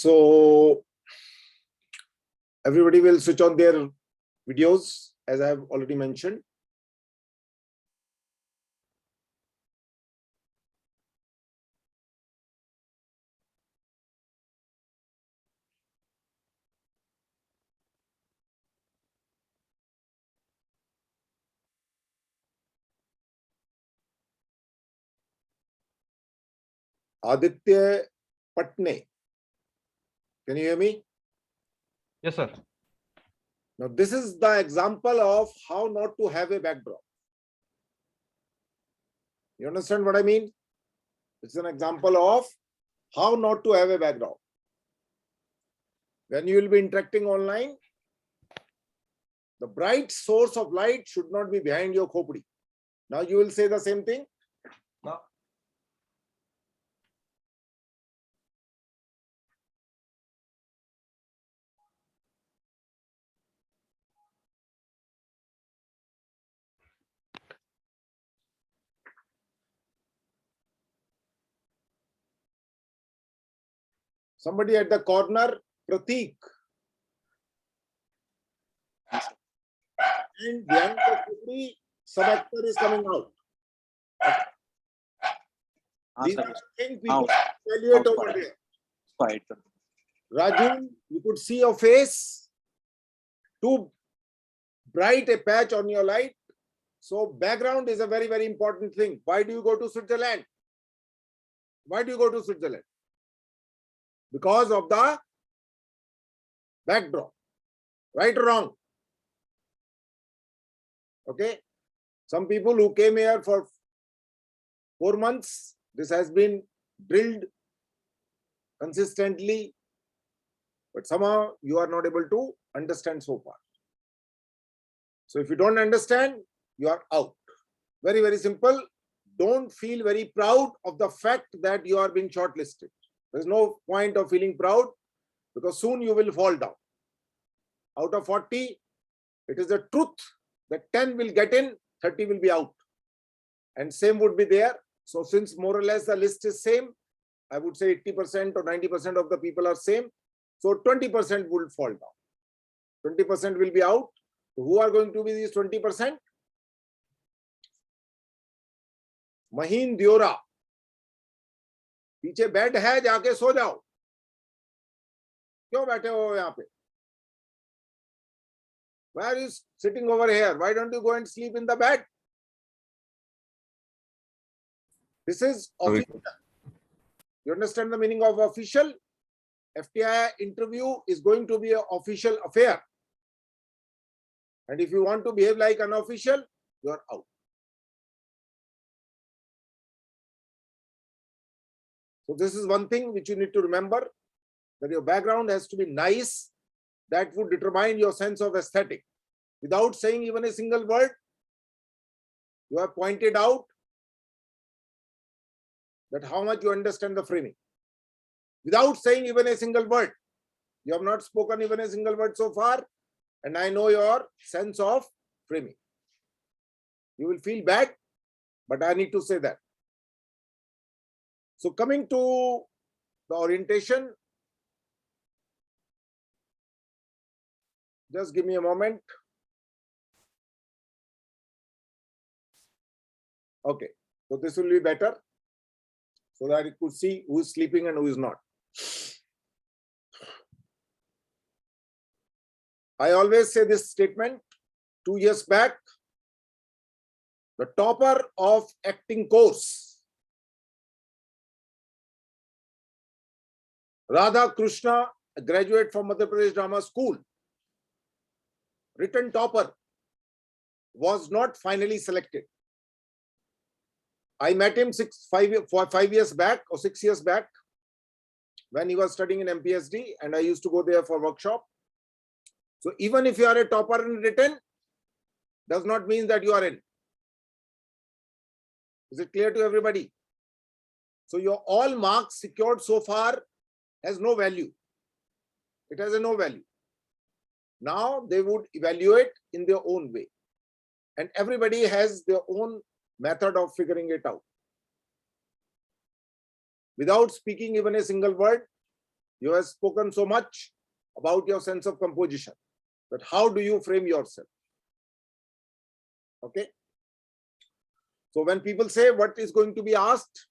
So everybody will switch on their videos, as I have already mentioned. Aditya Patne. Can you hear me? Yes, sir. Now, this is the example of how not to have a backdrop. You understand what I mean? It's an example of how not to have a backdrop. When you will be interacting online, the bright source of light should not be behind your khopdi. Now you will say the same thing. Now, somebody at the corner, Pratik. And behind the khopdi, some actor is coming out. These are the things people evaluate over there. Raju, you could see your face. Too bright a patch on your light. So background is a very, very important thing. Why do you go to Switzerland? Why do you go to Switzerland? Because of the backdrop. Right or wrong? Okay. Some people who came here for 4 months, this has been drilled consistently, but somehow you are not able to understand so far. So if you don't understand, you are out. Very, very simple. Don't feel very proud of the fact that you are being shortlisted. There's no point of feeling proud, because soon you will fall down. Out of 40, it is the truth that 10 will get in, 30 will be out. And same would be there. So since more or less the list is same, I would say 80% or 90% of the people are same. So 20% will fall down. 20% will be out. So who are going to be these 20%? Maheen Diora. पीछे bed है, जाके सो जाओ. क्यों बैठे हो यहाँ पे? Why are you sitting over here? Why don't you go and sleep in the bed? This is official. You understand the meaning of official? FTI interview is going to be an official affair. And if you want to behave like an official, you are out. So this is one thing which you need to remember, that your background has to be nice. That would determine your sense of aesthetic. Without saying even a single word, you have pointed out that how much you understand the framing. Without saying even a single word. You have not spoken even a single word so far, and I know your sense of framing. You will feel bad, but I need to say that. So coming to the orientation, just give me a moment. Okay, so this will be better, so that you could see who is sleeping and who is not. I always say this statement. 2 years back, the topper of acting course, Radha Krishna, a graduate from Madhya Pradesh Drama School, written topper, was not finally selected. I met him 5 years back or 6 years back when he was studying in MPSD, and I used to go there for workshop. So even if you are a topper in written, does not mean that you are in. Is it clear to everybody? So your all marks secured so far has no value. It has a no value. Now they would evaluate in their own way. And everybody has their own method of figuring it out. Without speaking even a single word, You have spoken so much about your sense of composition, that how do you frame yourself? Okay. So when people say what is going to be asked,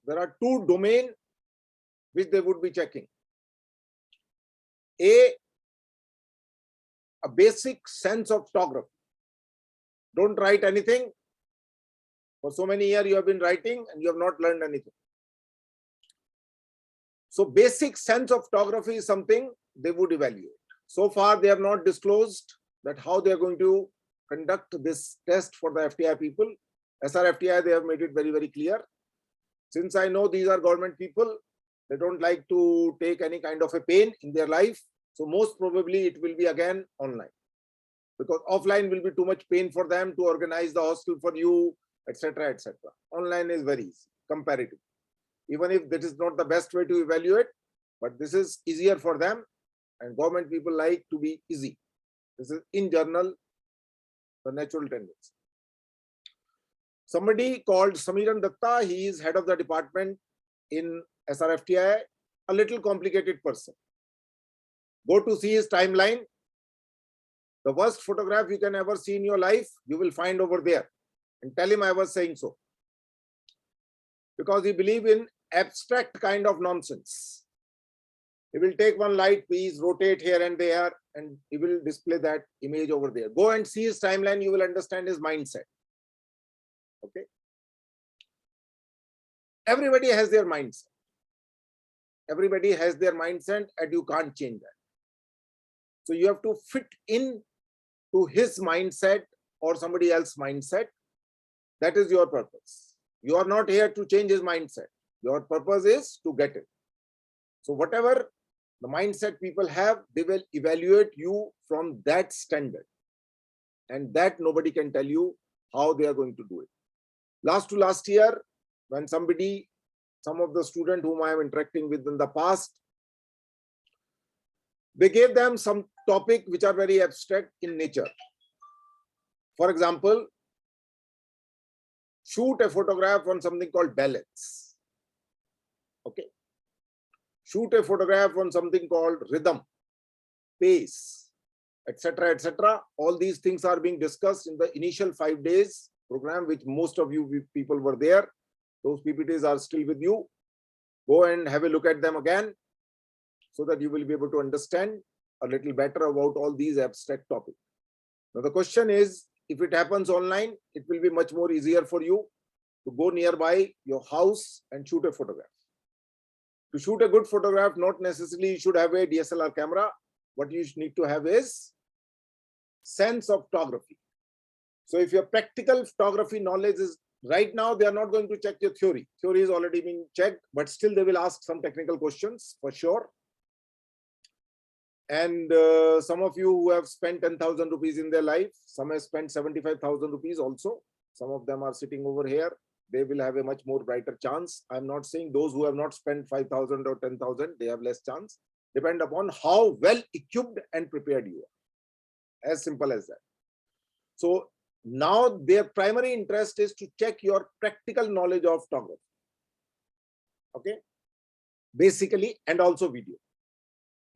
there are two domains which they would be checking. A basic sense of orthography. Don't write anything. For so many years you have been writing and you have not learned anything. So basic sense of orthography is something they would evaluate. So far they have not disclosed that how they are going to conduct this test for the FTI people. SRFTI, they have made it very, very clear. Since I know these are government people, they don't like to take any kind of a pain in their life. So most probably it will be again online, because offline will be too much pain for them to organize the hostel for you, etc., etc. Online is very easy, comparative. Even if that is not the best way to evaluate, but this is easier for them, and government people like to be easy. This is in general the natural tendency. Somebody called Samiran Datta, he is head of the department in SRFTI, a little complicated person. Go to see his timeline. The worst photograph you can ever see in your life, you will find over there. And tell him I was saying so. Because he believes in abstract kind of nonsense. He will take one light piece, rotate here and there, and he will display that image over there. Go and see his timeline, you will understand his mindset. Okay. Everybody has their mindset. Everybody has their mindset and you can't change that. So you have to fit in to his mindset or somebody else's mindset. That is your purpose. You are not here to change his mindset. Your purpose is to get it. So whatever the mindset people have, they will evaluate you from that standard. And that nobody can tell you how they are going to do it. Last year, when some of the students whom I am interacting with in the past, they gave them some topic which are very abstract in nature. For example, shoot a photograph on something called balance. Okay. Shoot a photograph on something called rhythm, pace, etc., etc. All these things are being discussed in the initial 5 days program, which most of you people were there. Those PPTs are still with you. Go and have a look at them again, so that you will be able to understand a little better about all these abstract topics. Now the question is, if it happens online, it will be much more easier for you to go nearby your house and shoot a photograph. To shoot a good photograph, not necessarily you should have a DSLR camera. What you need to have is sense of photography. So if your practical photography knowledge is right now, they are not going to check your theory. Theory is already being checked, but still they will ask some technical questions for sure. And some of you who have spent 10,000 rupees in their life, some have spent 75,000 rupees also. Some of them are sitting over here. They will have a much more brighter chance. I'm not saying those who have not spent 5,000 or 10,000, they have less chance. Depend upon how well equipped and prepared you are. As simple as that. So now their primary interest is to check your practical knowledge of photography. Okay. Basically, and also video.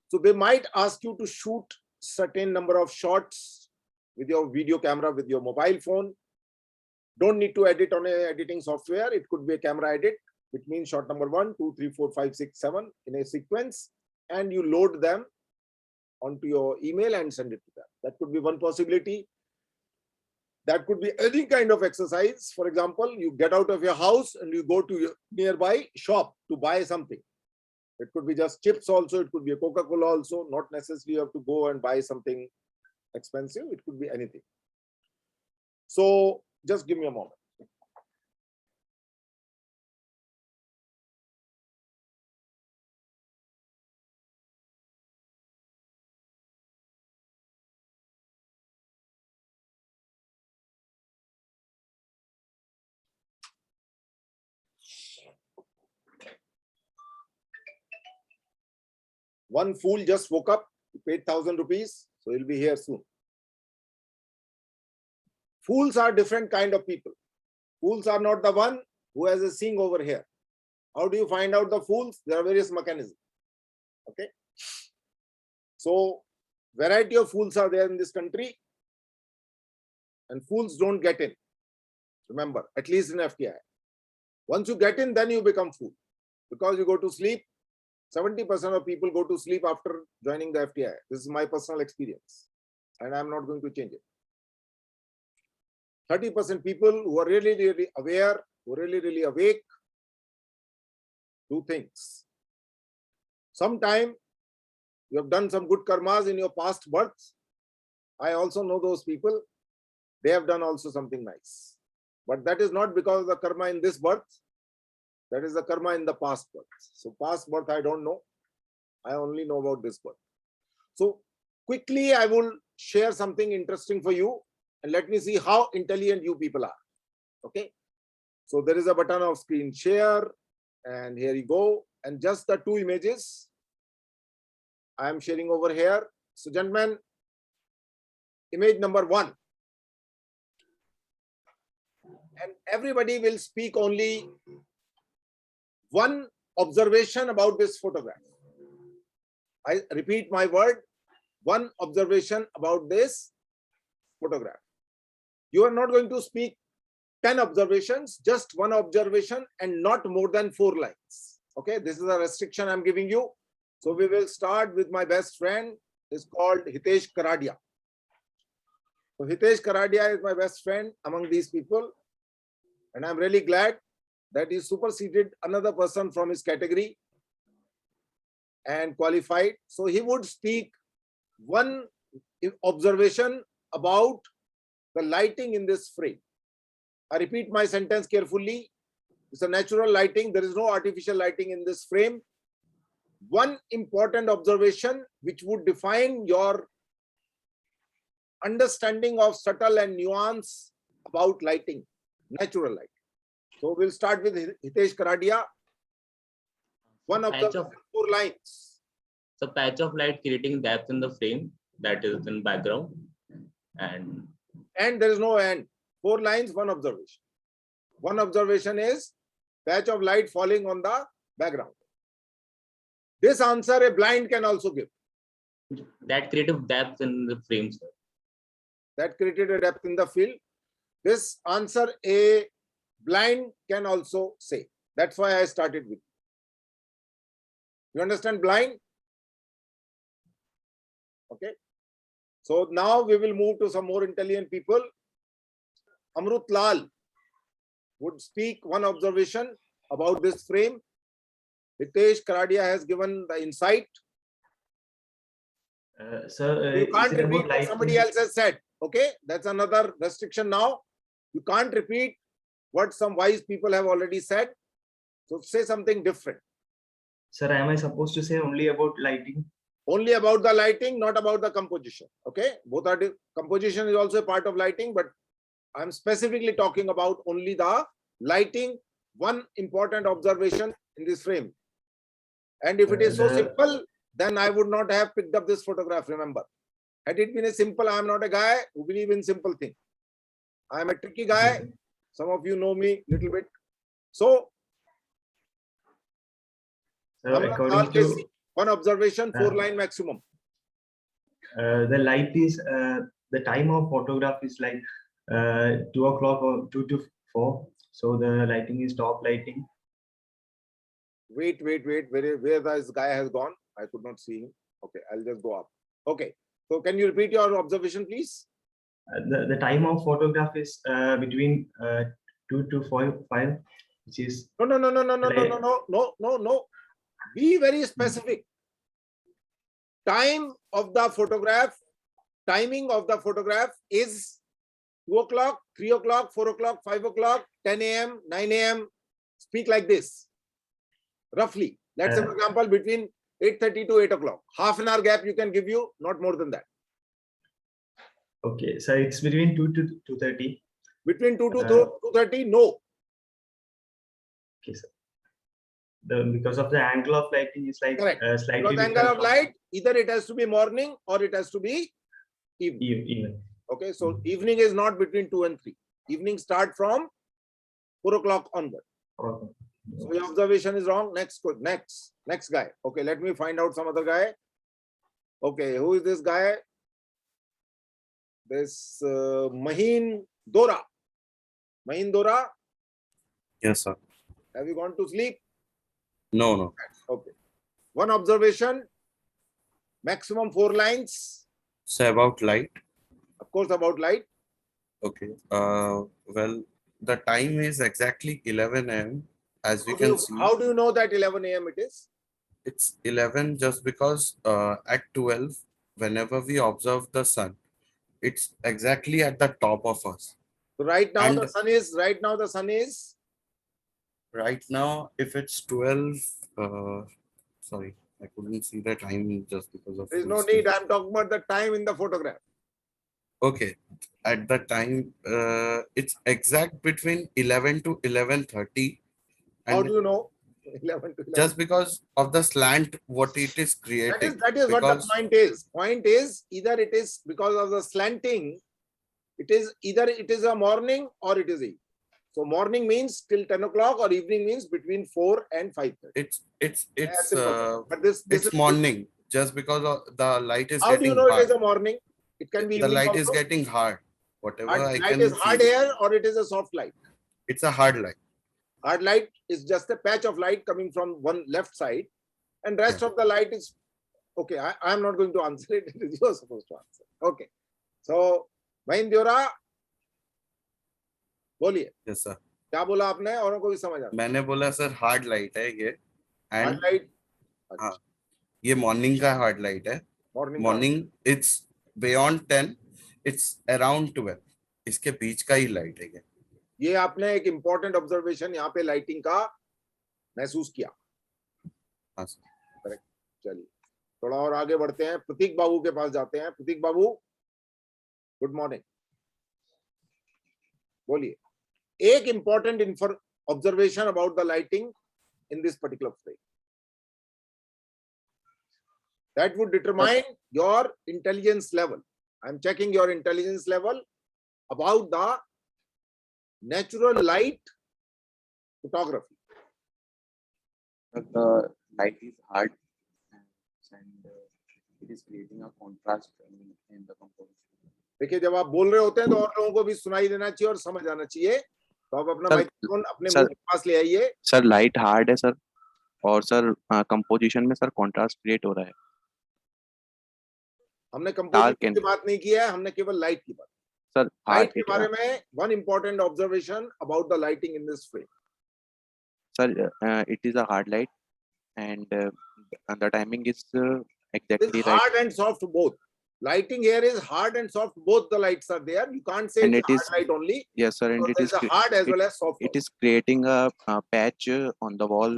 So they might ask you to shoot certain number of shots with your video camera, with your mobile phone. Don't need to edit on a editing software. It could be a camera edit, which means shot number 1, 2, 3, 4, 5, 6, 7 in a sequence, and you load them onto your email and send it to them. That could be one possibility. That could be any kind of exercise. For example, you get out of your house and you go to your nearby shop to buy something. It could be just chips also. It could be a Coca-Cola also. Not necessarily you have to go and buy something expensive. It could be anything. So just give me a moment. One fool just woke up, he paid 1,000 rupees, so he'll be here soon. Fools are different kind of people. Fools are not the one who has a seeing over here. How do you find out the fools? There are various mechanisms. Okay. So variety of fools are there in this country, and fools don't get in. Remember, at least in FTI. Once you get in, then you become fool, because you go to sleep. 70% of people go to sleep after joining the FTI. This is my personal experience, and I'm not going to change it. 30% people who are really, really aware, who are really, really awake, do things. Sometime you have done some good karmas in your past births. I also know those people. They have done also something nice. But that is not because of the karma in this birth. That is the karma in the past birth. So past birth, I don't know. I only know about this birth. So quickly, I will share something interesting for you. And let me see how intelligent you people are. Okay. So there is a button of screen share. And here you go. And just the two images I am sharing over here. So gentlemen, image number 1. And everybody will speak only one observation about this photograph. I repeat my word, one observation about this photograph. You are not going to speak 10 observations, just one observation and not more than 4 lines. Okay, this is a restriction I'm giving you. So we will start with my best friend. It's called Hitesh Karadia. So Hitesh Karadia is my best friend among these people. And I'm really glad that he superseded another person from his category and qualified. So he would speak one observation about the lighting in this frame. I repeat my sentence carefully. It's a natural lighting. There is no artificial lighting in this frame. One important observation which would define your understanding of subtle and nuance about lighting, natural light. So we'll start with Hitesh Karadia. One observation, 4 lines. So patch of light creating depth in the frame that is in background. And there is no end. 4 lines, one observation. One observation is patch of light falling on the background. This answer a blind can also give. that creative depth in the frame, sir. That created a depth in the field. This answer a blind can also say. That's why I started with. You understand blind? Okay. So now we will move to some more intelligent people. Amrut Lal would speak one observation about this frame. Hitesh Karadia has given the insight. You can't repeat what somebody else has said. Okay, that's another restriction now. You can't repeat what some wise people have already said. So say something different. Sir, am I supposed to say only about lighting? Only about the lighting, not about the composition. Okay, both are composition is also a part of lighting, but I'm specifically talking about only the lighting. One important observation in this frame. And if it is so simple, then I would not have picked up this photograph. Remember, had it been a simple, I am not a guy who believes in simple things. I am a tricky guy. Some of you know me a little bit. So, According to one observation, 4 line maximum. the light is the time of photograph is like 2 o'clock or 2 to 4. So the lighting is top lighting. Wait. Where this guy has gone? I could not see him. Okay, I'll just go up. Okay. So can you repeat your observation, please? The time of photograph is between 2 to 5, which is No. Be very specific. Time of the photograph, timing of the photograph is 2 o'clock, 3 o'clock, 4 o'clock, 5 o'clock, 10 a.m., 9 a.m. Speak like this. Roughly. Let's say, for example, between 8:30 to 8 o'clock. Half an hour gap you can give you, not more than that. Okay, so it's between 2 to 2:30. Between 2 to 2:30, no. Okay, sir. Because of the angle of lighting is like slightly because the angle of light, either it has to be morning or it has to be evening. Even. Okay, so evening is not between 2 and 3. Evening start from 4 o'clock onward. Okay. So your observation is wrong. Next. Next guy. Okay, let me find out some other guy. Okay, who is this guy? This Maheen Dora. Maheen Dora, Yes, sir. have you gone to sleep? No, no. Okay. One observation, maximum 4 lines, So about light. of course, about light. Okay. Well, the time is exactly 11 a.m. As we How do can you, see, how do you know that 11 a.m. it is? it's 11 just because at 12, whenever we observe the sun, it's exactly at the top of us. So right now the And- sun is, Right now, if it's 12, sorry, I couldn't see the time just because of there is full no screen. need. I'm talking about the time in the photograph. Okay, at the time, it's exact between 11 to 11:30, How and do you know? 11 to 11. just because of the slant what it is That creating. is what the because point is. Point is either it is because of the slanting, it is either it is a morning or it is evening. So morning means till 10 o'clock or evening means between 4 and 5:30. it's Simple. But this it's is morning just because of the light is how do you getting know it hard. is a morning? It can be The evening light is also. getting hard. Whatever Hard I light can is hard see, air or it is a soft light. it's a hard light. Hard light is just a patch of light coming from one left side, and rest of the light is okay. I am not going to answer it. It is you are supposed to answer. Okay. So Mahindra, बोलिए Yes, sir. क्या बोला आपने औरों को भी समझ आता मैंने बोला सर हार्ड लाइट है ये, हार्ड एंड लाइट हाँ, ये मॉर्निंग का हार्ड लाइट है. Morning morning it's beyond 10, it's around 12. इसके बीच का ही लाइट है ये. ये आपने एक इंपॉर्टेंट ऑब्जर्वेशन यहाँ पे लाइटिंग का महसूस किया. हाँ सर. करेक्ट. चलिए थोड़ा और आगे बढ़ते हैं, प्रतीक बाबू के पास जाते हैं. प्रतीक बाबू, गुड मॉर्निंग. बोलिए एक important observation about the lighting in this particular frame that would determine your intelligence level. I am checking your intelligence level about the natural light photography. The light is hard and it is creating a contrast in the composition. देखिए जब आप बोल रहे होते हैं तो और लोगों को भी सुनाई देना चाहिए और समझ आना चाहिए, तो आप अपना सर, माइक्रोफोन अपने सर, मुंह के पास ले आइए. सर लाइट हार्ड है सर, और सर कंपोजिशन में सर कॉन्ट्रास्ट क्रिएट हो रहा है. हमने कंपोजिशन की बात नहीं किया है, हमने केवल लाइट की बात. सर लाइट के बारे में one important observation about the lighting in this frame. Sir it is a hard light and the timing is exactly It's right, hard and soft both. Lighting here is hard and soft. Both the lights are there. You can't say And it's it hard is- light only. yes sir, and Because there's a hard as well as soft. it is creating a patch on the wall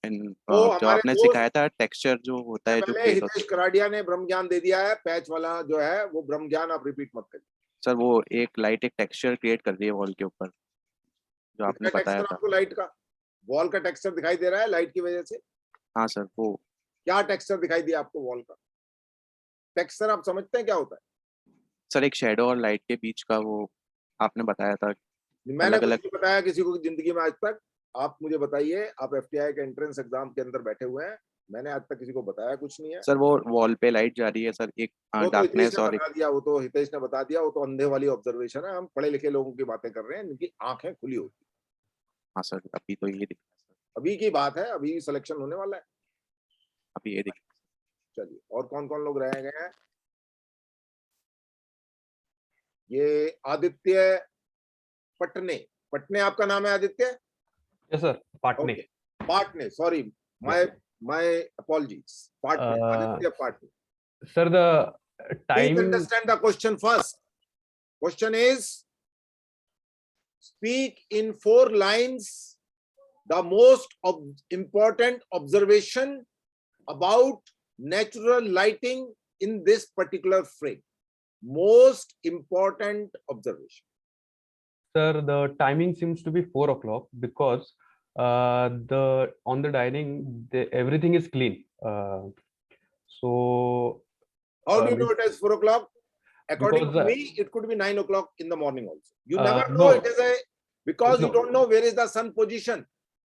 in तो जो हमारे आपने दोस्त- सिखाया था texture जो होता है जो पहले create होता हितेश कराड़िया ने ब्रह्म ज्ञान दे दिया है. पैच वाला जो है वो ब्रह्म ज्ञान आप रिपीट मत करिए. है. सर वो एक लाइट एक टेक्सचर क्रिएट कर रही है वॉल के ऊपर जो आपने किसका बताया टेक्सचर था. आपको लाइट का? वॉल का टेक्सचर दिखाई दे रहा है लाइट की वजह से? हाँ सर वो क्या टेक्सचर दिखाई दिया आपको वॉल का? टेक्सचर आप समझते हैं क्या होता है? सर एक शेडो और लाइट के बीच का वो आपने बताया था. मैंने अलग-अलग- कुछ नहीं बताया किसी को जिंदगी में आज तक. आप मुझे बताइए, आप एफटीआई के एंट्रेंस एग्जाम के अंदर बैठे हुए हैं, मैंने आज तक किसी को बताया कुछ नहीं है. सर वो वॉल पे लाइट जा रही है सर, एक वो तो हितेश डार्कनेस ने और एक बता दिया, वो तो हितेश ने बता दिया. वो तो अंधे वाली ऑब्जर्वेशन है. हम पढ़े लिखे लोगों की बातें कर रहे हैं, जिनकी आंखें खुली होती. हाँ सर अभी तो ये दिख अभी की बात है, अभी सिलेक्शन होने वाला है. अभी ये दिख चलिए और कौन कौन लोग रह गए हैं? ये आदित्य पटने. पटने आपका नाम है Aditya? Yes, sir. Patne. Okay. Patne, sorry, my apologies. Patne, Aditya Patne. Sir, the Please time. understand the question first. Question is, speak in 4 lines the most important observation about natural lighting in this particular frame. Most important observation. Sir, the timing seems to be 4 o'clock because the on the dining everything is clean. So How do you know it is 4 o'clock? According Because, to me, it could be 9 o'clock in the morning also. You Uh, never know no. it is because you No. don't know where is the sun position.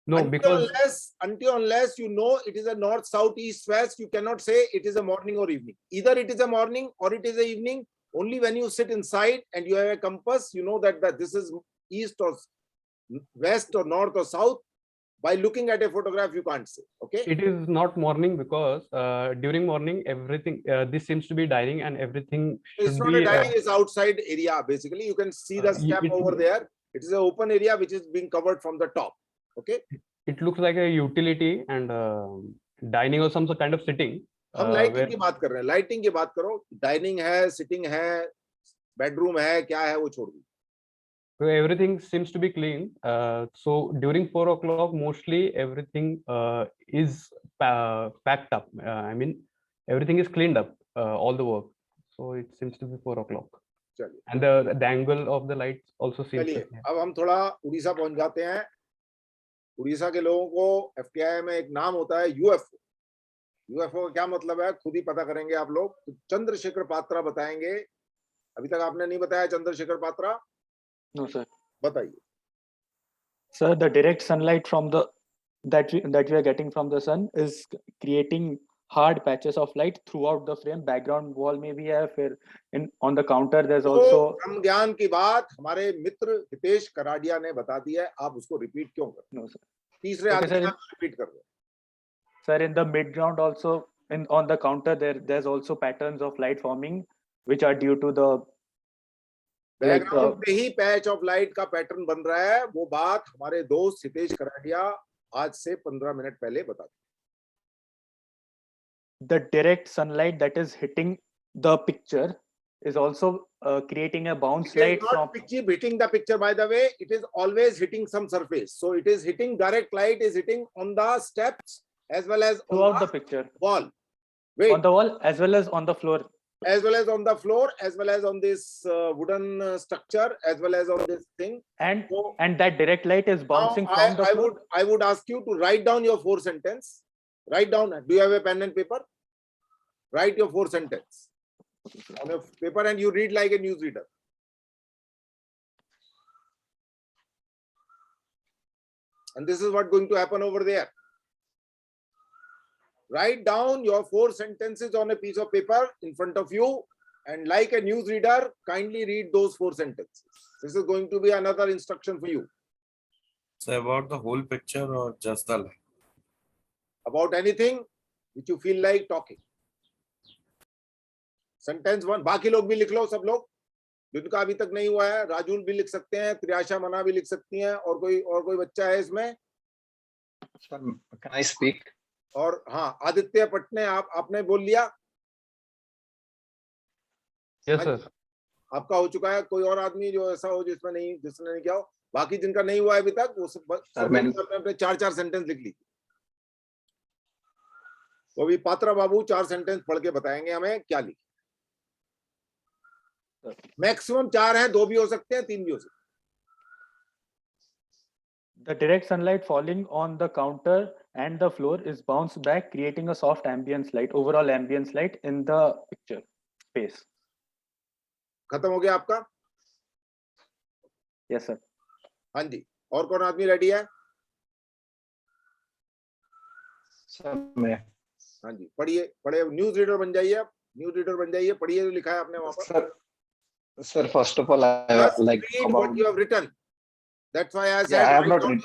No, because until unless you know it is a north, south, east, west, you cannot say it is a morning or evening. Either it is a morning or it is a evening. Only when you sit inside and you have a compass, you know that this is east or west or north or south. By looking at a photograph, you can't say. Okay. it is not morning because during morning everything this seems to be dining and everything It's should not a be dining, it's outside area. Basically, you can see the step over there. It is an open area which is being covered from the top. Okay. it looks like a utility and dining or some kind of sitting. हम lighting की बात कर रहे हैं. Lighting की बात करो. Dining है, सिटिंग है, बेडरूम है, क्या है वो छोड़ दो. So everything seems to be clean. So during 4 o'clock, mostly everything is packed up. I mean, everything is cleaned up, all the work. So it seems to be 4 o'clock. चलिए. And the angle of the lights also seems. चलिए, अब हम थोड़ा उड़ीसा पहुंच जाते हैं. उड़ीसा के लोगों को FTI में एक नाम होता है UFO. UFO का क्या मतलब है खुद ही पता करेंगे आप लोग. तो चंद्रशेखर पात्रा बताएंगे. अभी तक आपने नहीं बताया चंद्रशेखर पात्रा. No, sir. बताइए. Sir, the direct sunlight from the that we are getting from the sun is creating hard patches of light throughout the frame. Background wall में भी है, फिर on the counter there's तो also. ब्रह्म ज्ञान की बात हमारे मित्र हितेश कराडिया ने बता दी है. आप उसको रिपीट क्यों कर रहे No, sir. तीसरे Okay, आदमी sir. आप रिपीट कर रहे हैं. Sir, in the midground also, on the counter there's also patterns of light forming, which are due to the like background पे ही पैच ऑफ लाइट का पैटर्न बन रहा है. वो बात हमारे दोस्त हितेश कराडिया आज से 15 मिनट पहले बता दी. the direct sunlight that is hitting the picture is also creating a bounce It is light not from. keep hitting the picture, by the way. It is always hitting some surface. So it is hitting, direct light is hitting on the steps as well as Throughout on the the picture, wall. Wait. on the wall as well as on the floor. As well as on the floor, as well as on this wooden structure, as well as on this thing. And So that direct light is now bouncing from the floor. I would ask you to write down your 4 sentence. Write down. Do you have a pen and paper? Write your 4 sentence on a paper and you read like a newsreader. And this is what going to happen over there. Write down your 4 sentences on a piece of paper in front of you, and like a newsreader, kindly read those 4 sentences. This is going to be another instruction for you. So about the whole picture or just the light? About anything which you feel like talking. Sentence 1. बाकी लोग भी लिख लो, सब लोग. जिनका अभी तक नहीं हुआ है, राजुल भी लिख सकते हैं, त्रियाशा मना भी लिख सकती हैं, और कोई बच्चा है इसमें. Sir, can I speak? और हाँ, आदित्य पटने आपने बोल लिया. Yes, sir. आपका हो चुका है. कोई और आदमी जो ऐसा हो जिसने नहीं किया हो. बाकी जिनका नहीं हुआ है अभी तक, वो सब अपने 4-4 सेंटेंस लिख ली. तो अभी पात्रा बाबू 4 सेंटेंस पढ़ के बताएंगे हमें क्या लिखे. मैक्सिमम 4 है, 2 भी हो सकते हैं, 3 भी हो सकते हैं. The direct sunlight falling on the counter and the floor is bounced back, creating a soft ambience light, overall ambience light in the picture space. खत्म हो गया आपका? Yes, sir. हाँ जी. और कौन आदमी रेडी है? Sir, मैं. हाँ जी, पढ़िए. न्यूज रीडर बन जाइए आप. न्यूज रीडर बन जाइए. पढ़िए जो लिखा है आपने वहां पर. Sir, first of all, I Just like read about. what you have written. That's why I said. Yeah, I have write not down read.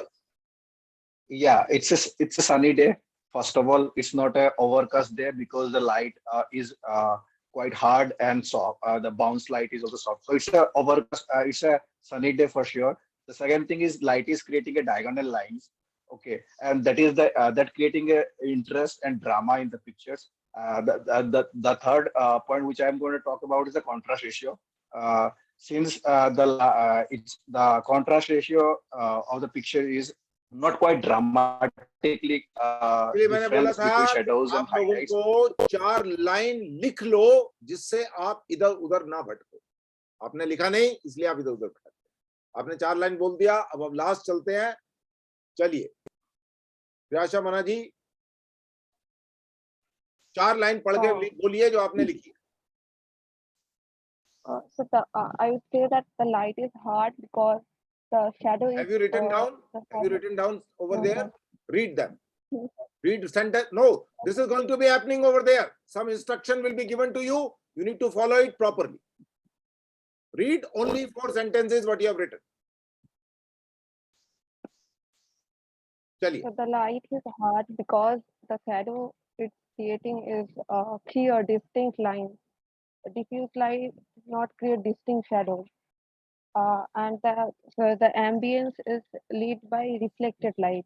Yeah, it's a sunny day. First of all, it's not a overcast day because the light is quite hard and soft. The bounce light is also soft. So it's a overcast. It's a sunny day for sure. The second thing is light is creating a diagonal lines. Okay, and that is that creating a interest and drama in the pictures. The third point which I'm going to talk about is the contrast ratio. Since the contrast ratio of the picture is not quite dramatically इसलिए मैंने बोला difference था between कि shadows and आप लोगों highlights. को 4 line लिख लो जिससे आप इधर उधर ना भटको. आपने लिखा नहीं इसलिए आप इधर उधर भटकते. आपने 4 लाइन बोल दिया. अब लास्ट चलते हैं. चलिए प्रियाशा मना जी 4 लाइन पढ़ के बोलिए जो आपने लिखी. I would say that the light is hard because the shadow is. Have you written down? The Have you shadow. written down over No, there? sir. Read them. No, Read sentence. No, this is going to be happening over there. Some instruction will be given to you. You need to follow it properly. Read only 4 sentences what you have written. Chaliye. So the light is hard because the shadow it's creating is a clear, distinct line. A diffuse light does not create distinct shadows. And the ambience is lit by reflected light.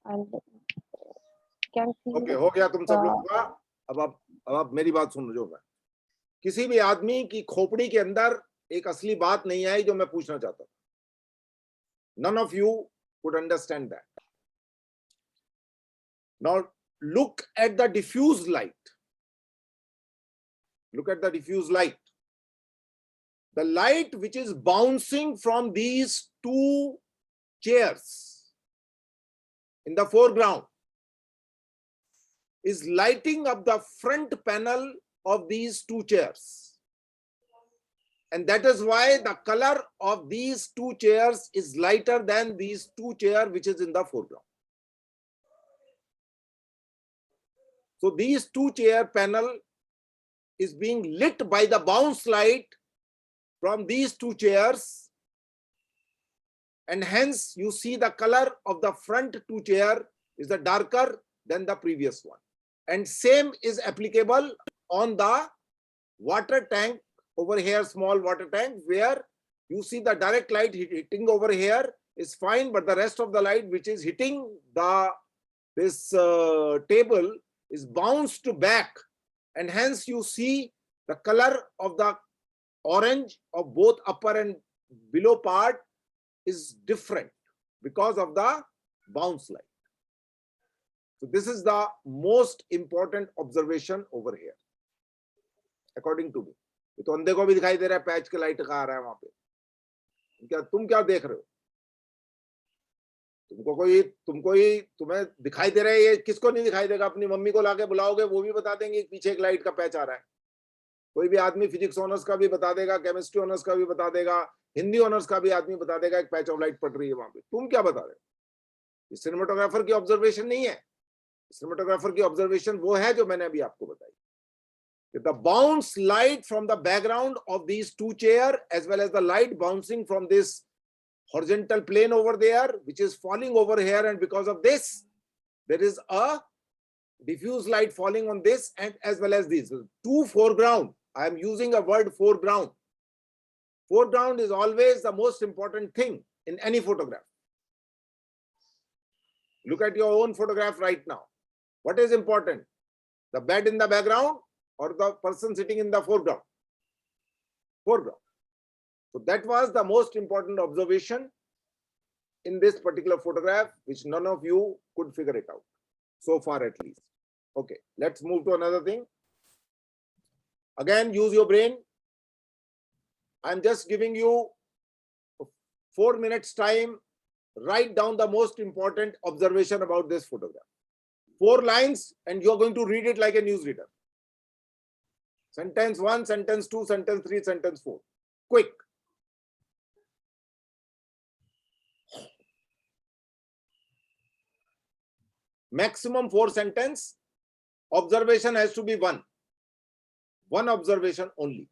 And can see okay हो गया तुम सब the लोगों का. अब आप मेरी बात सुन लो. किसी भी आदमी की खोपड़ी के अंदर एक असली बात नहीं आई जो मैं पूछना चाहता हूं. None of you would understand that. Now look at the diffuse light. Look at the diffuse light. The light which is bouncing from these 2 chairs in the foreground is lighting up the front panel of these 2 chairs. And that is why the color of these 2 chairs is lighter than these 2 chairs which is in the foreground. So these 2 chair panel is being lit by the bounce light from these 2 chairs, and hence you see the color of the front 2 chair is the darker than the previous one. And same is applicable on the water tank over here, small water tank, where you see the direct light hitting over here is fine, but the rest of the light which is hitting this table is bounced back, and hence you see the color of the orange of both upper and below part is different because of the bounce light. So this is the most important observation over here, according to me. ये तो अंधे को भी दिखाई दे रहा है, patch के light का आ रहा है वहां पे. तुम क्या देख रहे हो? तुम्हें दिखाई दे रहा है. ये किसको नहीं दिखाई देगा? अपनी मम्मी को लाके बुलाओगे, वो भी बता देंगे पीछे एक लाइट का पैच आ रहा है. कोई भी आदमी फिजिक्स ऑनर्स का भी बता देगा, केमिस्ट्री ऑनर्स का भी बता देगा, हिंदी ऑनर्स का भी आदमी बता देगा एक पैच ऑफ लाइट पड़ रही है वहां पे. तुम क्या बता रहे हो? ये सिनेमेटोग्राफर की ऑब्जर्वेशन नहीं है. सिनेमेटोग्राफर की ऑब्जर्वेशन वो है जो मैंने अभी आपको बताई. The bounce light from the background of these 2 chairs, as well as the light bouncing from this horizontal plane over there, which is falling over here, and because of this, there is a diffuse light falling on this, and as well as these 2 foreground. I am using a word foreground. Foreground is always the most important thing in any photograph. Look at your own photograph right now. What is important? The bed in the background or the person sitting in the foreground? Foreground. So that was the most important observation in this particular photograph, which none of you could figure it out, so far at least. Okay, let's move to another thing. Again, use your brain. I'm just giving you 4 minutes time. Write down the most important observation about this photograph. 4 lines, and you're going to read it like a newsreader. Sentence 1, sentence 2, sentence 3, sentence 4. Quick. Maximum 4 sentence. Observation has to be 1. 1 observation only.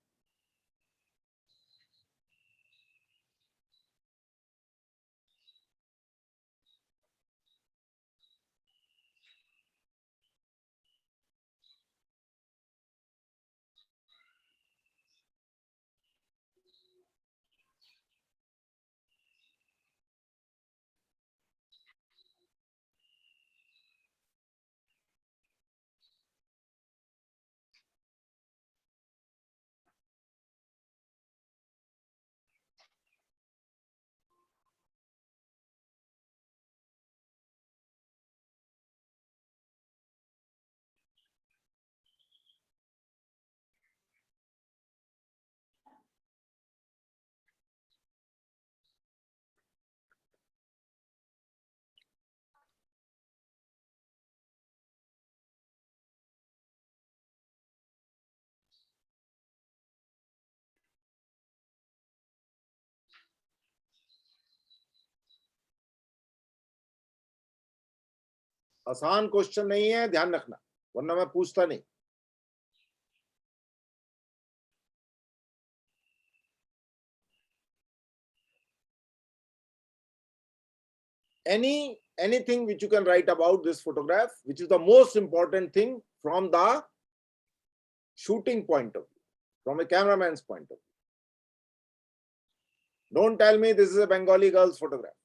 आसान question नहीं है, ध्यान रखना, वरना मैं पूछता नहीं. Anything which you can write about this photograph, which is the most important thing from the shooting point of view, from a cameraman's point of view. Don't tell me this is a Bengali girl's photograph.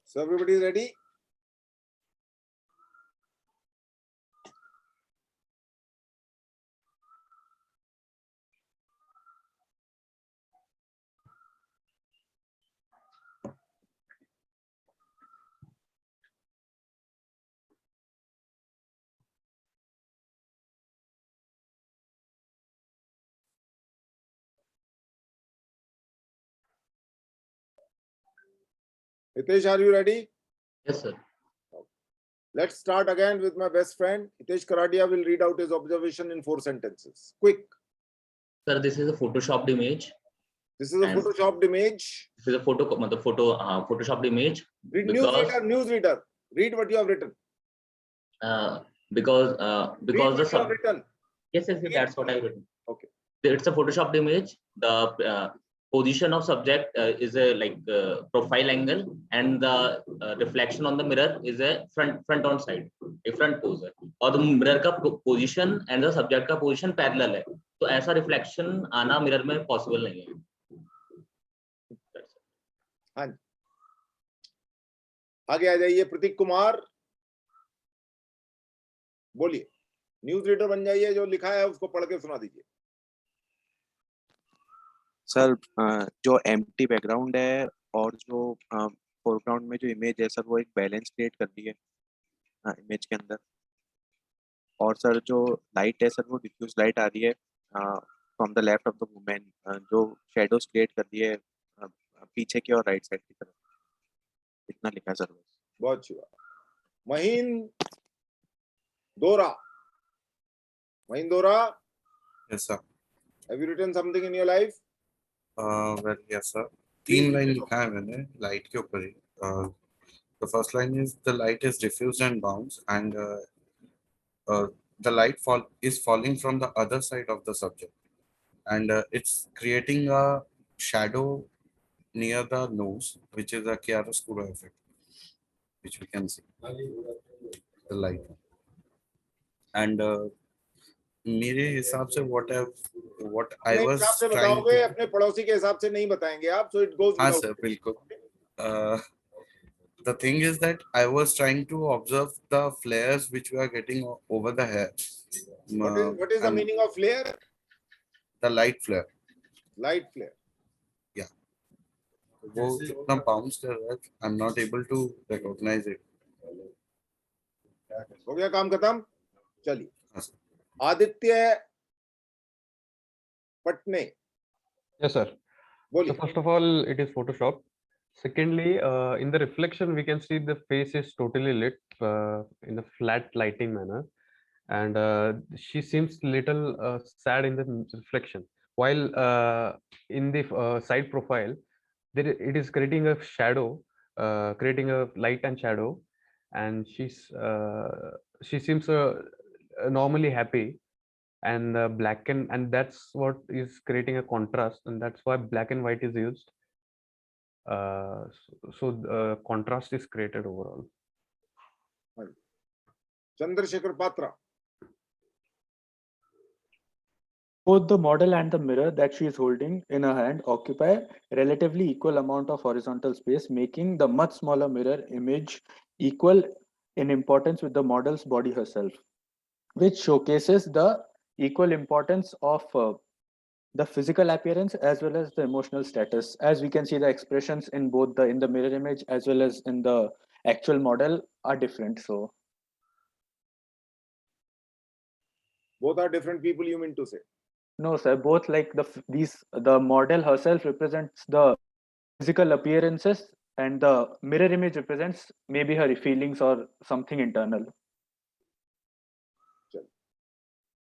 So everybody is ready? Hitesh, are you ready? Yes, sir. Let's start again with my best friend. Hitesh Karadia will read out his observation in 4 sentences. Quick. Sir, this is a photoshopped image. This is a And- photoshopped image. This is a photoshopped image. Read Because- newsreader. Read what you have written. Because Read the what you have sub written. yes, that's what I've written. Okay. It's a photoshopped image. The position of subject is a profile angle, and the reflection on the mirror is a front on side, a front pose है. और the mirror का position and the subject का position parallel है. तो ऐसा reflection आना mirror में possible नहीं है. हाँ जी. आगे आ जाइए प्रतीक कुमार. बोलिए. न्यूज रीडर बन जाइए, जो लिखा है उसको पढ़ के सुना दीजिए. सर जो एम्प्टी बैकग्राउंड है और जो फोरग्राउंड में जो इमेज है सर, वो एक बैलेंस क्रिएट कर रही है इमेज के अंदर. और सर जो लाइट है सर, वो डिफ्यूज लाइट आ रही है from the left of the women, जो शेडोज क्रिएट कर रही है पीछे की और राइट साइड की तरफ. इतना लिखा है सर. बहुत अच्छी बात. महीन दोरा. महीन दोरा, Yes, sir. have you written something in your life? Well, yes, sir. 3 line लिखा है मैंने लाइट के ऊपर ही. The first line is the light is diffused and bounce, and the light is falling from the other side of the subject, and it's creating a shadow near the nose, which is a chiaroscuro effect, which we can see the light. And मेरे हिसाब से what I अपने was हिसाब से trying बताओगे, to, अपने पड़ोसी के हिसाब से नहीं बताएंगे आप. So it goes हाँ without sir, saying. बिल्कुल. The thing is that I was trying to observe the flares which we are getting over the hair. What is the and meaning of flare? the light flare. Light flare. वो कितना bounce कर रहा है, I'm not able to recognize it. हो गया काम खत्म. चलिए. हाँ sir. आदित्य पटने. Yes, sir. So बोलिए. first of all, it is Photoshop. Secondly, in the reflection, we can see the face is totally lit in a flat lighting manner. and she seems little sad in the reflection. While in the side profile, it is creating a shadow, creating a light and shadow, and she seems normally happy, and and that's what is creating a contrast, and that's why black and white is used. So contrast is created overall. Chandrasekhar Patra. Both the model and the mirror that she is holding in her hand occupy relatively equal amount of horizontal space, making the much smaller mirror image equal in importance with the model's body herself, which showcases the equal importance of the physical appearance as well as the emotional status. As we can see, the expressions in both in the mirror image as well as in the actual model are different. So Both are different people, you mean to say? no, sir. Both like the model herself represents the physical appearances, and the mirror image represents maybe her feelings or something internal.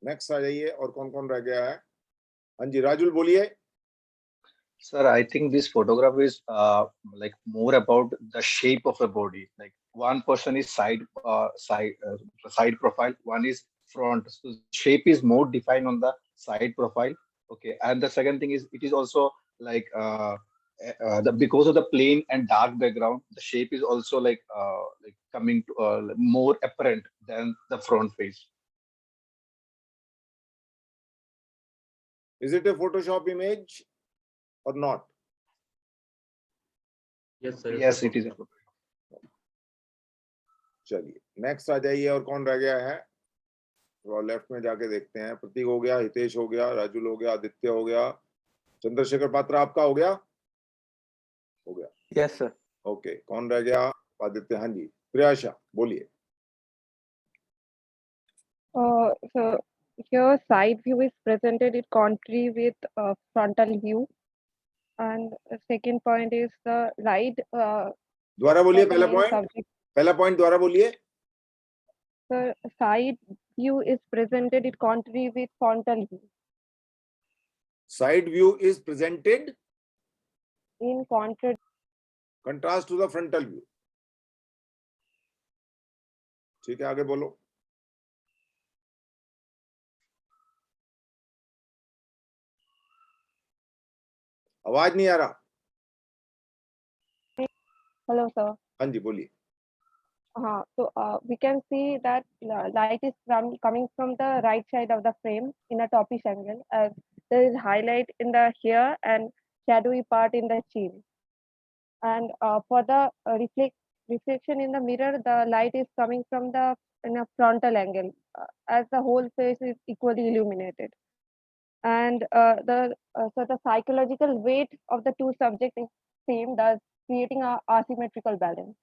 Next आ जाइए, और कौन कौन रह गया है? हाँ जी, राजुल बोलिए. Sir, I think this photograph is like more about the shape of the body. Like one person is side profile, one is front. So shape is more defined on the side profile. Okay, and the second thing is it is also like because of the plain and dark background, the shape is also like coming to more apparent than the front face. Is it a Photoshop image or not? Yes, sir. Yes, it is. चलिए next आ जाइए, और कौन रह गया है? Left में जाके देखते हैं. प्रतीक हो गया, हितेश हो गया, राजुल हो गया, आदित्य हो गया, चंद्रशेखर पात्रा आपका हो गया? हो गया. Yes, sir. ओके, कौन रह गया? आदित्य. हाँ जी, प्रियाशा बोलिए. So here side view is presented in contrary with frontal view, and the second point is the right. दोबारा बोलिए पहला main पॉइंट. subject. पहला पॉइंट दोबारा बोलिए. The side view is presented in contrary with frontal view. Side view is presented In contrast to the frontal view. ठीक है, आगे बोलो. आवाज नहीं आ रहा. Hello, sir. हाँ जी, बोलिए. So we can see that light is coming from the right side of the frame in a topish angle, as there is highlight in the hair and shadowy part in the chin. And for the reflection in the mirror, the light is coming from in a frontal angle, as the whole face is equally illuminated. And so the psychological weight of the two subjects is same, thus creating a asymmetrical balance.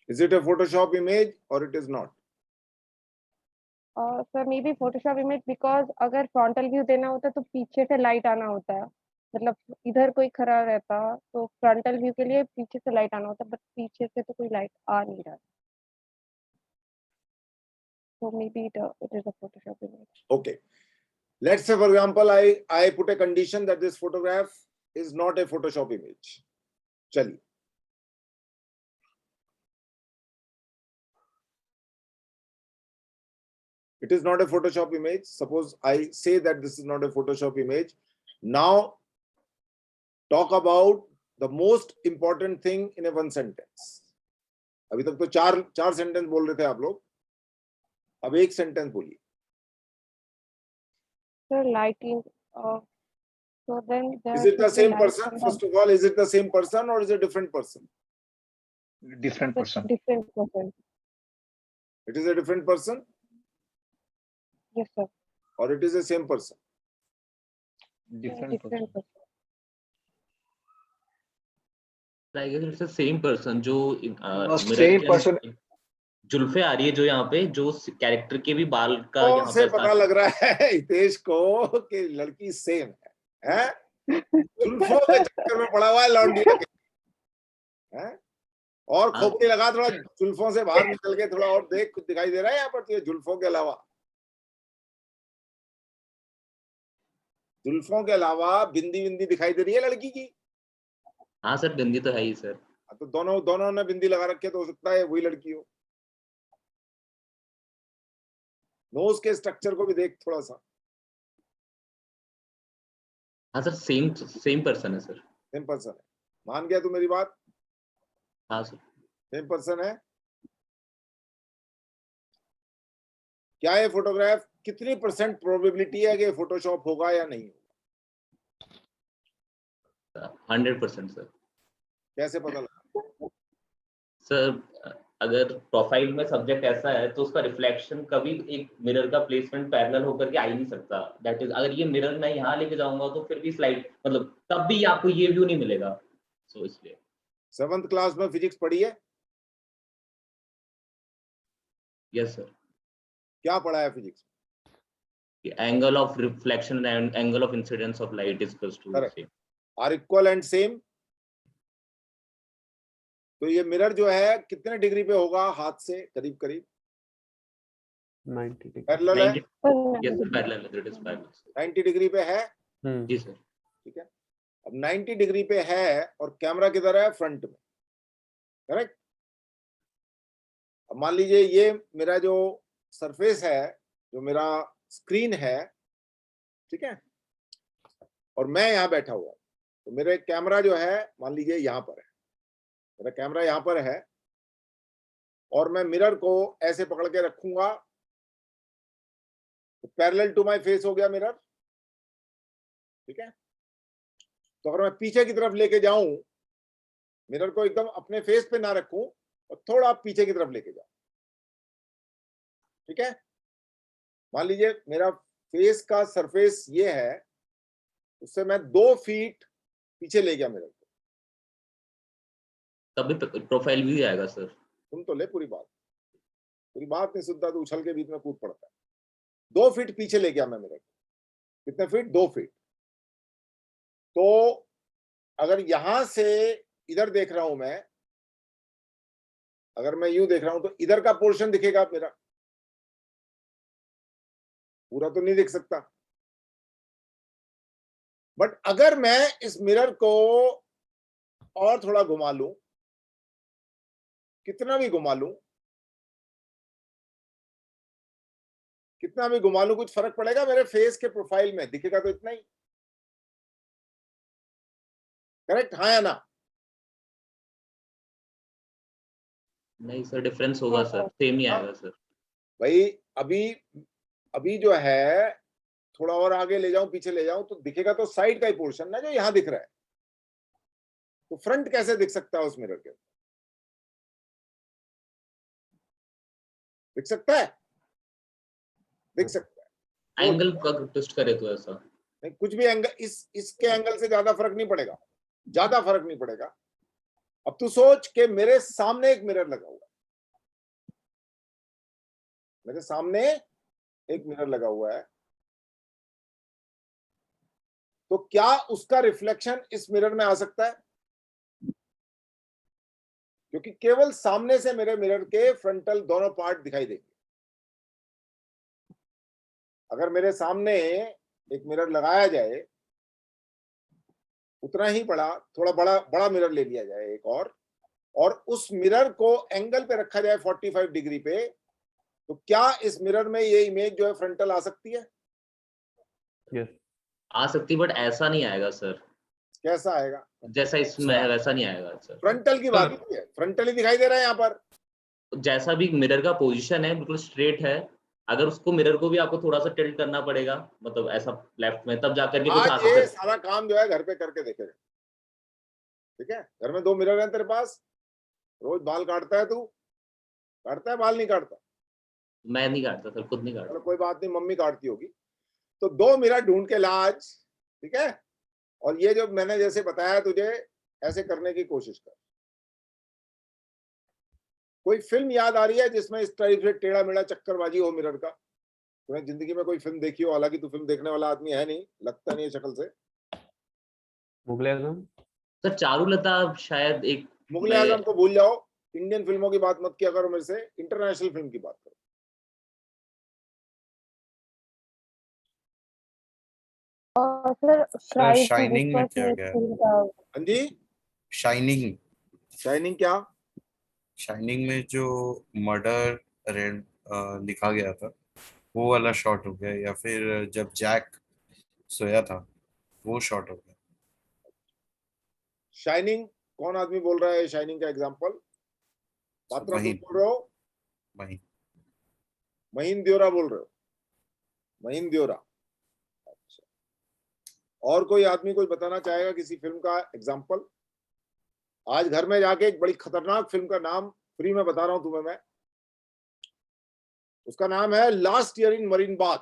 Is it a Photoshop image or it is not? Sir may be Photoshop image, because अगर frontal view देना होता तो पीछे से light आना होता है. मतलब इधर कोई खड़ा रहता तो फ्रंटल व्यू के लिए पीछे से लाइट आना होता, बट पीछे से तो कोई लाइट आ नहीं रहा. So maybe it is a Photoshop image. Okay. Let's say, for example, I put a condition that this photograph is not a Photoshop image. चलिए. It is not a Photoshop image. Suppose I say that this is not a Photoshop image. Now, talk about the most important thing in a one sentence. अभी तक तो चार sentence बोल रहे थे आप लोग. अब एक सेंटेंस बोलिए. Sir, lighting. So then Is it the same person? First of all, is it the same person or is it a different person? Different person. Different person. It is a different person, Yes, sir. or it is the same person? Different person. person. I guess it's the same person. जो same person. जुल्फे आ रही है जो यहाँ पे, जो character के भी बाल का कौन यहाँ से पे पता लग रहा है हितेश को कि लड़की सेम है? जुल्फों के चक्कर में पड़ा हुआ है लौंडिया के. हैं? और हाँ। खोपड़ी लगा, थोड़ा जुल्फों से बाहर निकल के थोड़ा और देख, कुछ दिखाई दे रहा है यहाँ पर तुझे जुल्फों के अलावा? जुल्फों के अलावा बिंदी बिंदी दिखाई दे रही है लड़की की? हाँ सर, बिंदी तो है ही सर। तो दोनों ने बिंदी लगा रखी है, तो हो सकता है वही लड़की हो। नोज के स्ट्रक्चर को भी देख थोड़ा सा। हाँ सर, सेम पर्सन है सर। सेम पर्सन है, मान गया तू मेरी बात? हाँ सर। सेम पर्सन है। क्या ये फोटोग्राफ कितनी % प्रोबेबिलिटी है कि फोटोशॉप होगा या नहीं होगा? 100% सर। कैसे पता लगा? सर अगर प्रोफाइल में सब्जेक्ट ऐसा है तो उसका रिफ्लेक्शन कभी एक मिरर का प्लेसमेंट पैरेलल होकर के आ ही नहीं सकता। दैट इज, अगर ये मिरर मैं यहाँ लेके जाऊंगा तो फिर भी स्लाइड, मतलब तब भी आपको ये व्यू नहीं मिलेगा। सो इसलिए 7th क्लास में फिजिक्स पढ़ी है? Yes sir. क्या पढ़ा है physics? Angle of reflection and angle of incidence of light is equal to Correct. Same. Are equal and same. तो ये मिरर जो है कितने डिग्री पे होगा हाथ से करीब करीब? 90 degree. पैरेलल है? 90, यस सर, पैरेलल है, दैट इज पैरेलल। 90 डिग्री पे है? जी सर। ठीक है। अब 90 डिग्री पे है और कैमरा किधर है? फ्रंट में। करेक्ट। अब मान लीजिए ये मेरा जो सरफेस है, जो मेरा स्क्रीन है, ठीक है, और मैं यहाँ बैठा हुआ, तो मेरा कैमरा जो है मान लीजिए यहाँ पर है, मेरा कैमरा यहाँ पर है, और मैं मिरर को ऐसे पकड़ के रखूंगा तो पैरेलल टू माय फेस हो गया मिरर। ठीक है। तो अगर मैं पीछे की तरफ लेके जाऊं, मिरर को एकदम अपने फेस पे ना रखूं और थोड़ा पीछे की तरफ लेके जाऊं, ठीक है, मान लीजिए मेरा फेस का सरफेस ये है, उससे मैं 2 फीट पीछे ले गया मिरर को, तभी प्रोफाइल व्यू आएगा सर। तुम तो ले पूरी बात नहीं सुनता तो उछल के बीच में कूद पड़ता है। 2 फीट पीछे ले गया मैं मिरर को। कितने फीट? 2 फीट। तो अगर यहां से इधर देख रहा हूं मैं, अगर मैं यूं देख रहा हूं तो इधर का पोर्शन दिखेगा मेरा, पूरा तो नहीं दिख सकता। बट अगर मैं इस मिरर को और थोड़ा घुमा लूं, कितना भी घुमा लूं, कुछ फर्क पड़ेगा मेरे फेस के प्रोफाइल में? दिखेगा तो इतना ही। करेक्ट, हाँ या ना? नहीं सर, डिफरेंस होगा सर, सेम ही आएगा सर। भाई अभी जो है, थोड़ा और आगे ले जाऊं, पीछे ले जाऊं, तो दिखेगा तो साइड का ही पोर्शन ना, जो यहां दिख रहा है। तो फ्रंट कैसे दिख सकता है उस मिरर के? दिख सकता है? दिख सकता है। एंगल का ट्विस्ट करे तो ऐसा नहीं, कुछ भी एंगल, इसके एंगल से ज्यादा फर्क नहीं पड़ेगा, ज्यादा फर्क नहीं पड़ेगा। अब तू सोच के मेरे सामने एक मिरर लगा हुआ है, मेरे सामने एक मिरर लगा हुआ है, तो क्या उसका रिफ्लेक्शन इस मिरर में आ सकता है? क्योंकि केवल सामने से मेरे मिरर के फ्रंटल दोनों पार्ट दिखाई देंगे। अगर मेरे सामने एक मिरर लगाया जाए, उतना ही बड़ा, थोड़ा बड़ा मिरर ले लिया जाए एक और उस मिरर को एंगल पे रखा जाए 45 डिग्री पे, तो क्या इस मिरर में ये इमेज जो है फ्रंटल आ सकती है? Yes. आ सकती, बट ऐसा नहीं आएगा सर। कैसा आएगा? जैसा इसमें है वैसा नहीं आएगा सर। फ्रंटल की बात है, फ्रंटल ही दिखाई दे रहा है यहाँ पर। जैसा भी मिरर का पोजीशन है बिल्कुल स्ट्रेट है, अगर उसको मिरर को भी आपको थोड़ा सा टिल्ट करना पड़ेगा, मतलब ऐसा लेफ्ट में, तब जाकर के कुछ आ आज ये सकता सारा काम जो है घर पे करके देखेगा। ठीक है, घर में 2 मिरर हैं तेरे पास, रोज बाल काटता है तू? काटता है बाल? नहीं काटता? मैं नहीं काटता सर, खुद नहीं काटता। चलो कोई बात नहीं, मम्मी काटती होगी। तो 2 मिरर ढूंढ के ला आज, ठीक है, और ये जो मैंने जैसे बताया तुझे, ऐसे करने की कोशिश कर। कोई फिल्म याद आ रही है जिसमें इस टाइप से टेढ़ा मेढ़ा चक्करबाजी हो मिरर का? तुम्हें जिंदगी में कोई फिल्म देखी हो? हालांकि तू फिल्म देखने वाला आदमी है नहीं, लगता नहीं है शक्ल से। मुगले आजम। सर चारुलता शायद एक, मुगले आजम को भूल जाओ, इंडियन फिल्मों की बात मत किया करो मेरे से, इंटरनेशनल फिल्म की बात करो। और सर सर प्राइस शाइनिंग में क्या गया? हाँ जी, शाइनिंग, शाइनिंग क्या? शाइनिंग में जो मर्डर रेड लिखा गया था वो वाला शॉट हो गया, या फिर जब जैक सोया था वो शॉट हो गया? शाइनिंग कौन आदमी बोल रहा है? शाइनिंग का एग्जांपल पात्रा तुम महीन, बोल रहे हो? महीन। महीन दियोरा बोल रहे हो? महीन दियोरा, अच्छा। और कोई आदमी कोई बताना चाहेगा किसी फिल्म का एग्जांपल? आज घर में जाके एक बड़ी खतरनाक फिल्म का नाम फ्री में बता रहा हूं तुम्हें मैं, उसका नाम है last year in Marienbad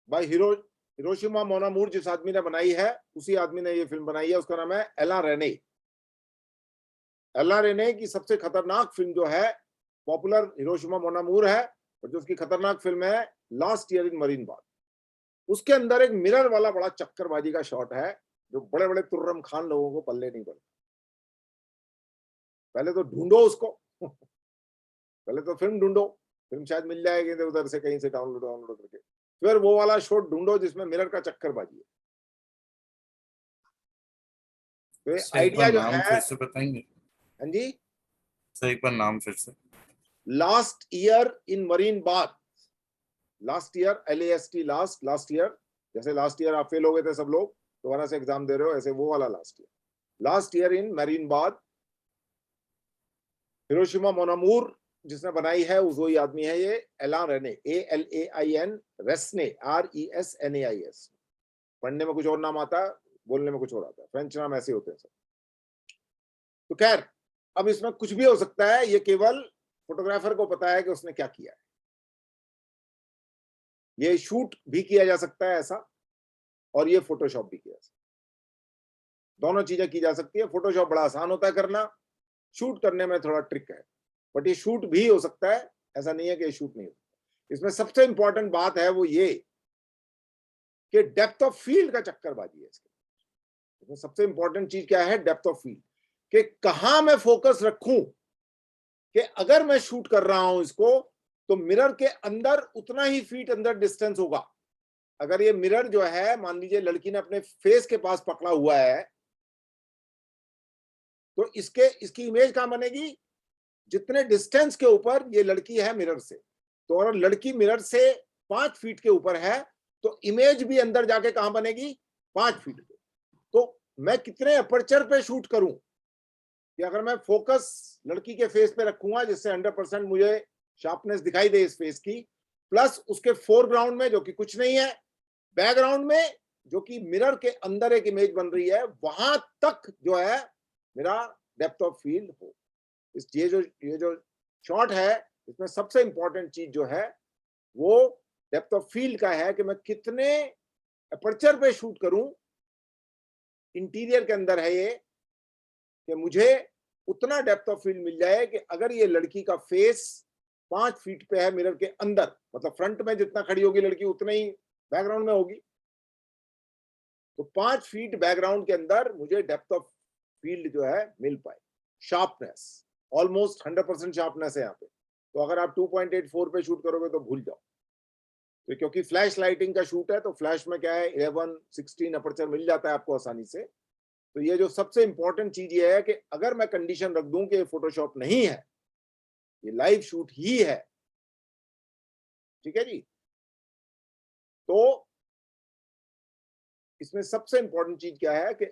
by Hiroshima mon amour. जिस आदमी ने बनाई है उसी आदमी ने ये फिल्म बनाई है, उसका नाम है एलान रेने। एलान रेने की सबसे खतरनाक फिल्म जो है, पॉपुलर हिरोशिमा मोनामूर है, और जो उसकी खतरनाक फिल्म है last year in marine bath. उसके अंदर एक मिरर वाला बड़ा चक्करबाजी का शॉट है जो बड़े बड़े तुर्रम खान लोगों को पल्ले नहीं पड़ता। पहले तो ढूंढो उसको पहले तो फिल्म ढूंढो, फिल्म शायद मिल जाएगी उधर से कहीं से डाउनलोड करके, फिर वो वाला शॉट ढूंढो जिसमें मिरर का चक्करबाजी है। तो ये सर एक आइडिया बार जो नाम है, फिर से बताएंगे? हाँ जी, सर एक बार नाम फिर से। Last year in marine bath. Last year, LAST, last year, जैसे लास्ट ईयर आप फेल हो गए थे सब लोग, दोबारा से एग्जाम दे रहे हो, ऐसे वो वाला last year in Marienbad. Hiroshima mon amour जिसने बनाई है वो वही आदमी है, ये एलान रेने, ALAIN, रेस्ने, RESNAIS। पढ़ने में कुछ और नाम आता है, बोलने में कुछ और आता है, फ्रेंच नाम ऐसे होते हैं सब। तो खैर, अब इसमें कुछ भी हो सकता है, ये केवल फोटोग्राफर को पता है कि उसने क्या किया है। ये शूट भी किया जा सकता है ऐसा, और ये फोटोशॉप भी किया जा सकता है। दोनों चीजें की जा सकती है। फोटोशॉप बड़ा आसान होता है करना, शूट करने में थोड़ा ट्रिक है, बट ये शूट भी हो सकता है, ऐसा नहीं है कि ये शूट नहीं हो। इसमें सबसे इंपॉर्टेंट बात है वो ये कि डेप्थ ऑफ फील्ड का चक्करबाजी है इसमें सबसे इंपॉर्टेंट चीज क्या है? डेप्थ ऑफ फील्ड, कि कहां मैं फोकस रखूं, कि अगर मैं शूट कर रहा हूं इसको तो मिरर के अंदर उतना ही फीट अंदर डिस्टेंस होगा। अगर ये मिरर जो है, मान लीजिए लड़की ने अपने फेस के पास पकड़ा हुआ है, तो इसकी इमेज कहां बनेगी? जितने डिस्टेंस के ऊपर ये लड़की है मिरर से। तो अगर लड़की मिरर से 5 फीट के ऊपर है तो इमेज भी अंदर जाके कहां बनेगी? 5 फीट पे। तो मैं कितने अपर्चर पे शूट करूं कि अगर मैं फोकस लड़की के फेस पे रखूंगा जिससे 100% मुझे शार्पनेस दिखाई दे इस फेस की, प्लस उसके फोरग्राउंड में जो कि कुछ नहीं है, बैकग्राउंड में जो कि मिरर के अंदर एक इमेज बन रही है, वहां तक जो है मेरा डेप्थ ऑफ फील्ड हो। ये जो शॉट है, इसमें सबसे इंपॉर्टेंट चीज जो है वो डेप्थ ऑफ फील्ड का है कि मैं कितने अपर्चर पे शूट करूं। इंटीरियर के अंदर है ये कि मुझे उतना डेप्थ ऑफ फील्ड मिल जाए कि अगर ये लड़की का फेस 5 फीट पे है मिरर के अंदर, मतलब फ्रंट में जितना खड़ी होगी लड़की उतना ही बैकग्राउंड में होगी, तो 5 फीट बैकग्राउंड के अंदर मुझे डेप्थ ऑफ फील्ड जो है मिल पाए। शार्पनेस ऑलमोस्ट 100% शार्पनेस है यहाँ पे। तो अगर आप 2.84 पे शूट करोगे तो भूल जाओ। तो क्योंकि फ्लैश लाइटिंग का शूट है तो फ्लैश में क्या है, 11, 16 अपर्चर मिल जाता है आपको आसानी से। तो ये जो सबसे इंपॉर्टेंट चीज ये है कि अगर मैं कंडीशन रख दूं कि ये फोटोशॉप नहीं है, ये लाइव शूट ही है, ठीक है जी, तो इसमें सबसे इंपॉर्टेंट चीज क्या है कि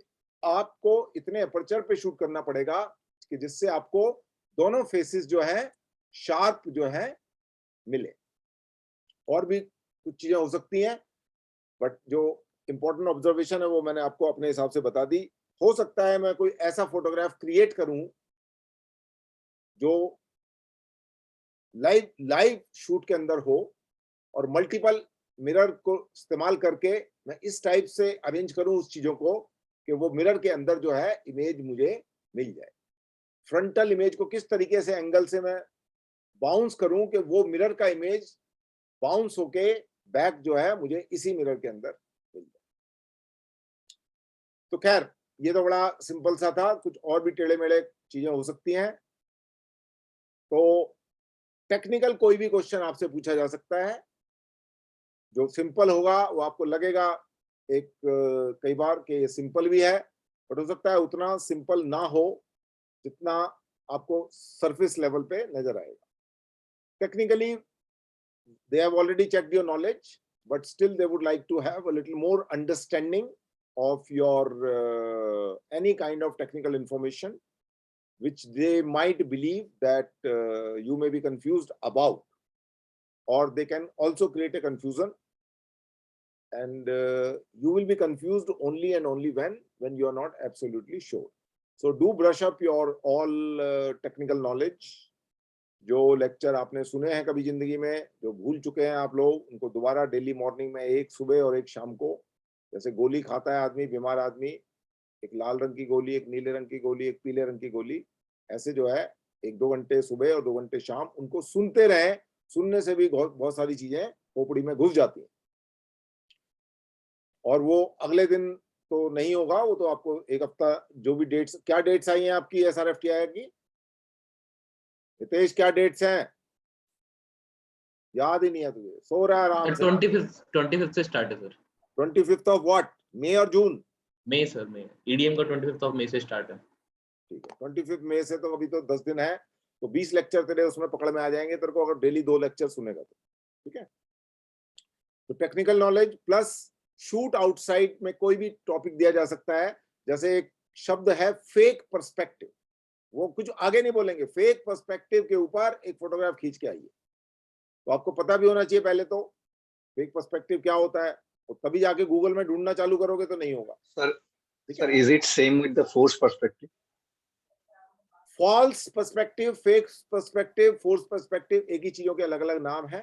आपको इतने अपर्चर पे शूट करना पड़ेगा कि जिससे आपको दोनों फेसेस जो है शार्प जो है मिले। और भी कुछ चीजें हो सकती हैं, बट जो इंपॉर्टेंट ऑब्जर्वेशन है वो मैंने आपको अपने हिसाब से बता दी। हो सकता है मैं कोई ऐसा फोटोग्राफ क्रिएट करूं जो लाइव शूट के अंदर हो, और मल्टीपल मिरर को इस्तेमाल करके मैं इस टाइप से अरेंज करूं उस चीजों को कि वो मिरर के अंदर जो है इमेज मुझे मिल जाए। फ्रंटल इमेज को किस तरीके से एंगल से मैं बाउंस करूं कि वो मिरर का इमेज बाउंस होके बैक जो है मुझे इसी मिरर के अंदर मिल जाए। तो खैर, ये तो बड़ा सिंपल सा था, कुछ और भी टेढ़े मेढ़े चीजें हो सकती हैं। तो टेक्निकल कोई भी क्वेश्चन आपसे पूछा जा सकता है, जो सिंपल होगा वो आपको लगेगा एक कई बार कि ये सिंपल भी है, बट हो सकता है उतना सिंपल ना हो जितना आपको सरफेस लेवल पे नजर आएगा. Technically they have already checked your knowledge, but still they would like to have a little more understanding of your any kind of technical information which they might believe that you may be confused about, or they can also create a confusion, and you will be confused only and only when you are not absolutely sure. So do brush up your all technical knowledge. जो lecture आपने सुने हैं कभी जिंदगी में, जो भूल चुके हैं आप लोग, उनको दोबारा डेली मॉर्निंग में, एक सुबह और एक शाम को, जैसे गोली खाता है आदमी, बीमार आदमी, एक लाल रंग की गोली, एक नीले रंग की गोली, एक पीले रंग की गोली, ऐसे जो है 1-2 घंटे सुबह और 2 घंटे शाम उनको सुनते रहें. सुनने से भी बहुत सारी चीजें खोपड़ी में घुस जाती हैं, और वो अगले दिन तो नहीं होगा, वो तो आपको एक हफ्ता जो भी डेट्स, क्या डेट्स आई हैं आपकी SRFTI की हितेश, क्या डेट्स हैं? याद ही नहीं है तुझे, सो रहा है आराम से. 25th से स्टार्ट है सर. 25th of what? मई और जून? मई सर, मई. EDM का 25th ऑफ मई से स्टार्ट है. ठीक है, 25 मई से, तो अभी तो 10 दिन है, तो 20 लेक्चर तेरे उसमें पकड़ में आ जाएंगे तेरे को, अगर डेली 2 लेक्चर सुनेगा तो. ठीक है, तो technical knowledge plus shoot outside में कोई भी टॉपिक दिया जा सकता है. जैसे एक शब्द है फेक पर्सपेक्टिव, वो कुछ आगे नहीं बोलेंगे, फेक पर्सपेक्टिव के ऊपर एक फोटोग्राफ खींच के आइए. तो आपको पता भी होना चाहिए पहले तो फेक पर्सपेक्टिव क्या होता है, और तभी जाके गूगल में ढूंढना चालू करोगे तो नहीं होगा. Sir, is it same with the forced perspective? False perspective, fake perspective, force perspective एक ही चीजों के अलग अलग नाम है,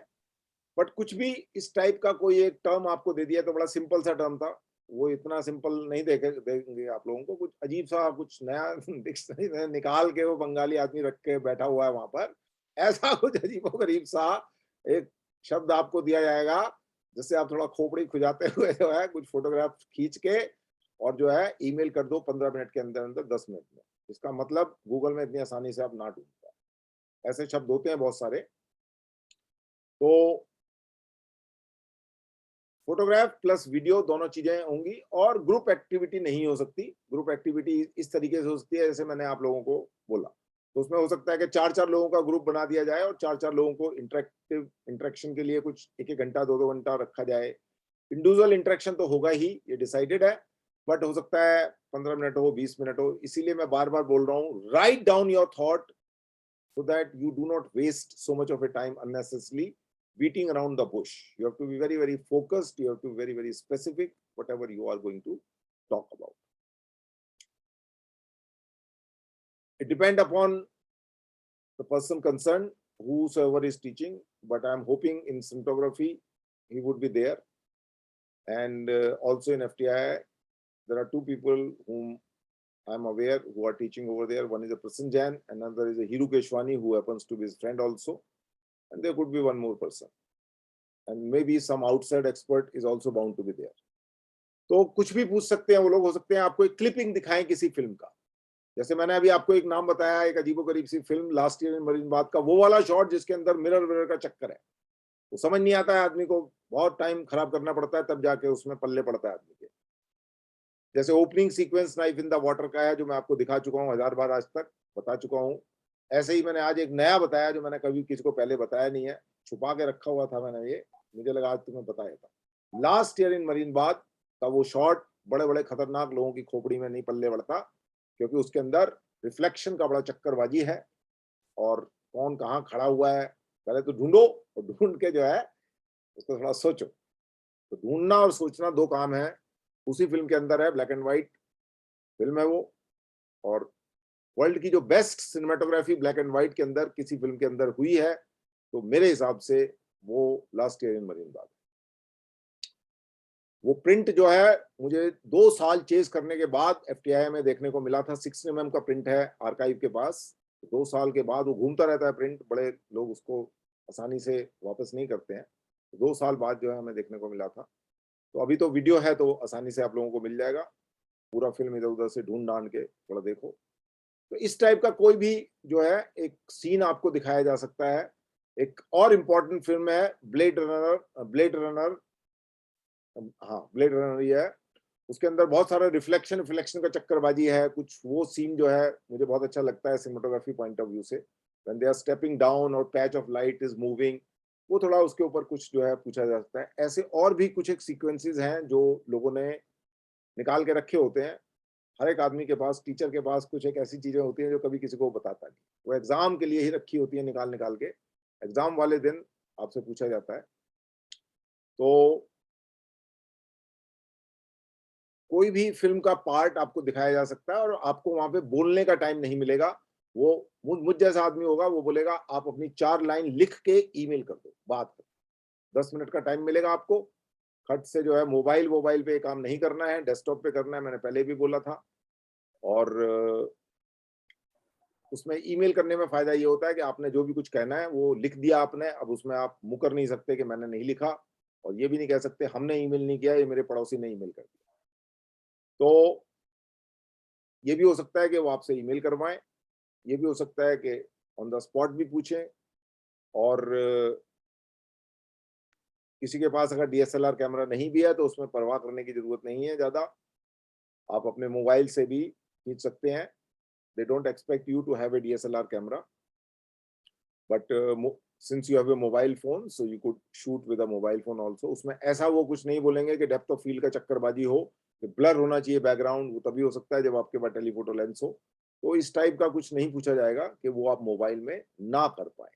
बट कुछ भी इस टाइप का कोई एक टर्म आपको दे दिया तो बड़ा सिंपल सा टर्म था, वो इतना सिंपल नहीं देंगे आप लोगों को, कुछ अजीब सा कुछ नया डिक्शनरी निकाल के वो बंगाली आदमी रख के बैठा हुआ है वहां पर, ऐसा कुछ अजीबोगरीब सा एक शब्द आपको दिया जाएगा, जिससे आप थोड़ा खोपड़ी खुजाते हुए जो है कुछ फोटोग्राफ खींच के और जो है ईमेल कर दो 15 मिनट के अंदर अंदर, 10 मिनट में. इसका मतलब गूगल में इतनी आसानी से आप ना ढूंढ पाए. ऐसे शब्द होते हैं बहुत सारे. तो फोटोग्राफ प्लस वीडियो दोनों चीजें होंगी, और ग्रुप एक्टिविटी नहीं हो सकती. ग्रुप एक्टिविटी इस तरीके से हो सकती है जैसे मैंने आप लोगों को बोला, तो उसमें हो सकता है कि 4-4 लोगों का ग्रुप बना दिया जाए और 4-4 लोगों को इंटरेक्शन के लिए कुछ 1-1 घंटा 2-2 घंटा रखा जाए. इंडिविजुअल इंटरेक्शन तो होगा ही, ये डिसाइडेड है, बट हो सकता है 15 मिनट हो, 20 मिनट हो. इसीलिए मैं बार बार बोल रहा हूँ, write down your thought so that you do not waste so much of your time unnecessarily beating around the bush. You have to be very, very focused. You have to be very, very specific, whatever you are going to talk about. It depends upon the person concerned, whosoever is teaching, but I'm hoping in cinematography, he would be there. And also in FTI, there are 2 people whom I'm aware who are teaching over there. One is a Prasan Jain, another is a Hiru Keshwani, who happens to be his friend also. And there could be one more person. And maybe some outside expert is also bound to be there. तो कुछ भी पूछ सकते हैं वो लोग. हो सकते हैं आपको एक क्लिपिंग दिखाएं किसी फिल्म का, जैसे मैंने अभी आपको एक नाम बताया, एक अजीबोगरीब सी फिल्म लास्ट ईयर इन मरीनबाद का, वो वाला शॉट जिसके अंदर मिरर का चक्कर है, वो समझ नहीं आता है आदमी को, बहुत टाइम खराब करना पड़ता है तब जाके उसमें पल्ले पड़ता है आदमी के. जैसे opening sequence knife in the water का है, जो मैं आपको दिखा चुका हूँ 1000 बार आज तक बता चुका हूँ. ऐसे ही मैंने आज एक नया बताया जो मैंने कभी किसी को पहले बताया नहीं है, छुपा के रखा हुआ था मैंने, ये मुझे लगा आज तुम्हें बताया था. लास्ट ईयर इन मरीनबाद का वो शॉट बड़े बड़े खतरनाक लोगों की खोपड़ी में नहीं पल्ले पड़ता, क्योंकि उसके अंदर रिफ्लेक्शन का बड़ा चक्करबाजी है, और कौन कहाँ खड़ा हुआ है पहले तो ढूंढो, और ढूंढ के जो है उसको थोड़ा सोचो. तो ढूंढना और सोचना 2 काम है. उसी फिल्म के अंदर है, ब्लैक एंड व्हाइट फिल्म है वो, और वर्ल्ड की जो best cinematography black and white के अंदर किसी फिल्म के अंदर हुई है, तो मेरे हिसाब से वो लास्ट ईयर इन मरीनबाद. वो प्रिंट जो है मुझे 2 साल चेज करने के बाद FTI में देखने को मिला था. 6 mm का प्रिंट है आर्काइव के पास. 2 साल के बाद वो घूमता रहता है प्रिंट, बड़े लोग उसको आसानी से वापस नहीं करते हैं. 2 साल बाद जो है हमें देखने को मिला था. तो अभी तो वीडियो है तो आसानी से आप लोगों को मिल जाएगा. पूरा फिल्म इधर उधर से ढूंढ ढांड के थोड़ा देखो. तो इस टाइप का कोई भी जो है एक सीन आपको दिखाया जा सकता है। एक और इम्पोर्टेंट फिल्म है ब्लेड रनर, हाँ ब्लेड रनर ही है। उसके अंदर बहुत सारा रिफ्लेक्शन का चक्करबाजी है कुछ, वो सीन जो है मुझे बहुत अच्छा लगता है सिनेमेटोग्राफी पॉइंट ऑफ व्यू से। When they are stepping down और patch of light is moving, वो थोड़ा उसके ऊपर कुछ जो है पूछा जा सकता है। ऐसे और भी कुछ एक सीक्वेंसेस हैं जो लोगों ने निकाल के रखे होते हैं। हर एक आदमी के पास, टीचर के पास कुछ एक ऐसी चीजें होती हैं जो कभी किसी को बताता नहीं, वो एग्जाम के लिए ही रखी होती है, निकाल के एग्जाम वाले दिन आपसे पूछा जाता है। तो कोई भी फिल्म का पार्ट आपको दिखाया जा सकता है और आपको वहां पे बोलने का टाइम नहीं मिलेगा। वो मुझ जैसा आदमी होगा, वो बोलेगा आप अपनी 4 लाइन लिख के ईमेल कर दो, बात करो। 10 मिनट का टाइम मिलेगा आपको। खट से जो है मोबाइल पे काम नहीं करना है, डेस्कटॉप पे करना है, मैंने पहले भी बोला था। और उसमें ईमेल करने में फायदा ये होता है कि आपने जो भी कुछ कहना है वो लिख दिया आपने। अब उसमें आप मुकर नहीं सकते कि मैंने नहीं लिखा, और ये भी नहीं कह सकते हमने ईमेल नहीं किया, ये मेरे पड़ोसी ने ईमेल कर दिया। तो ये भी हो सकता है कि वो आपसे ईमेल करवाएं, ये भी हो सकता है कि ऑन द स्पॉट भी पूछें। और किसी के पास अगर डीएसएलआर कैमरा नहीं भी है तो उसमें परवाह करने की जरूरत नहीं है ज्यादा, आप अपने मोबाइल से भी खींच सकते हैं। They don't expect you to have a DSLR camera, but since you have a mobile phone so you could shoot with a mobile phone also। उसमें ऐसा वो कुछ नहीं बोलेंगे कि डेप्थ ऑफ फील्ड का चक्करबाजी हो, कि ब्लर होना चाहिए बैकग्राउंड, वो तभी हो सकता है जब आपके पास टेलीफोटो लेंस हो। तो इस टाइप का कुछ नहीं पूछा जाएगा कि वो आप मोबाइल में ना कर पाए।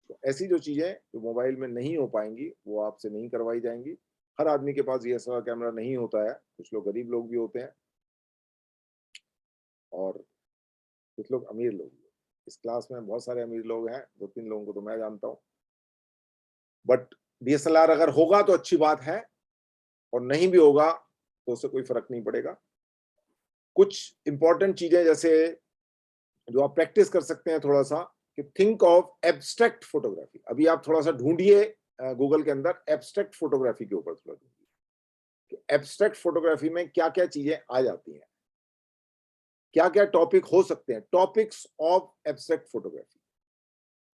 तो ऐसी जो चीजें जो मोबाइल में नहीं हो पाएंगी वो आपसे नहीं करवाई जाएंगी। हर आदमी के पास डीएसएलआर कैमरा नहीं होता है, कुछ लोग गरीब लोग भी होते हैं और कुछ लोग अमीर लोग भी। इस क्लास में बहुत सारे अमीर लोग हैं, 2-3 लोगों को तो मैं जानता हूँ। बट डीएसएलआर अगर होगा तो अच्छी बात है, और नहीं भी होगा तो उससे कोई फर्क नहीं पड़ेगा। कुछ इंपॉर्टेंट चीजें जैसे जो आप प्रैक्टिस कर सकते हैं थोड़ा सा, कि थिंक ऑफ एब्स्ट्रैक्ट फोटोग्राफी। अभी आप थोड़ा सा ढूंढिए गूगल के अंदर एब्स्ट्रैक्ट फोटोग्राफी के ऊपर, थोड़ा ढूंढिए कि एब्स्ट्रैक्ट फोटोग्राफी में क्या क्या चीजें आ जाती हैं, क्या क्या टॉपिक हो सकते हैं, टॉपिक्स ऑफ एब्स्ट्रैक्ट फोटोग्राफी।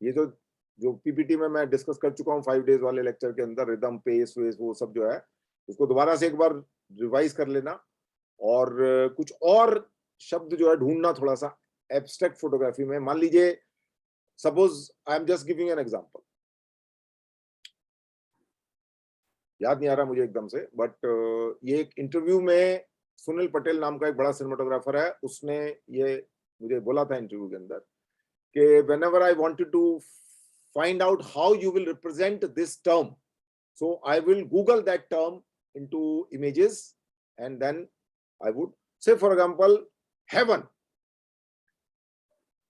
ये जो पीपीटी में मैं डिस्कस कर चुका हूँ 5 डेज वाले लेक्चर के अंदर, रिदम, पेस, वेस, वो सब जो है उसको दोबारा से एक बार रिवाइज कर लेना, और कुछ और शब्द जो है ढूंढना थोड़ा सा एब्स्ट्रैक्ट फोटोग्राफी में। मान लीजिए suppose I am just giving an example, याद नहीं आ रहा मुझे एकदम से, बट ये एक इंटरव्यू में सुनील पटेल नाम का एक बड़ा सिनेमाटोग्राफर है, उसने ये मुझे बोला था इंटरव्यू के अंदर कि whenever I wanted to find out how you will represent this term, so I will Google that term into images and then I would say, for example, heaven.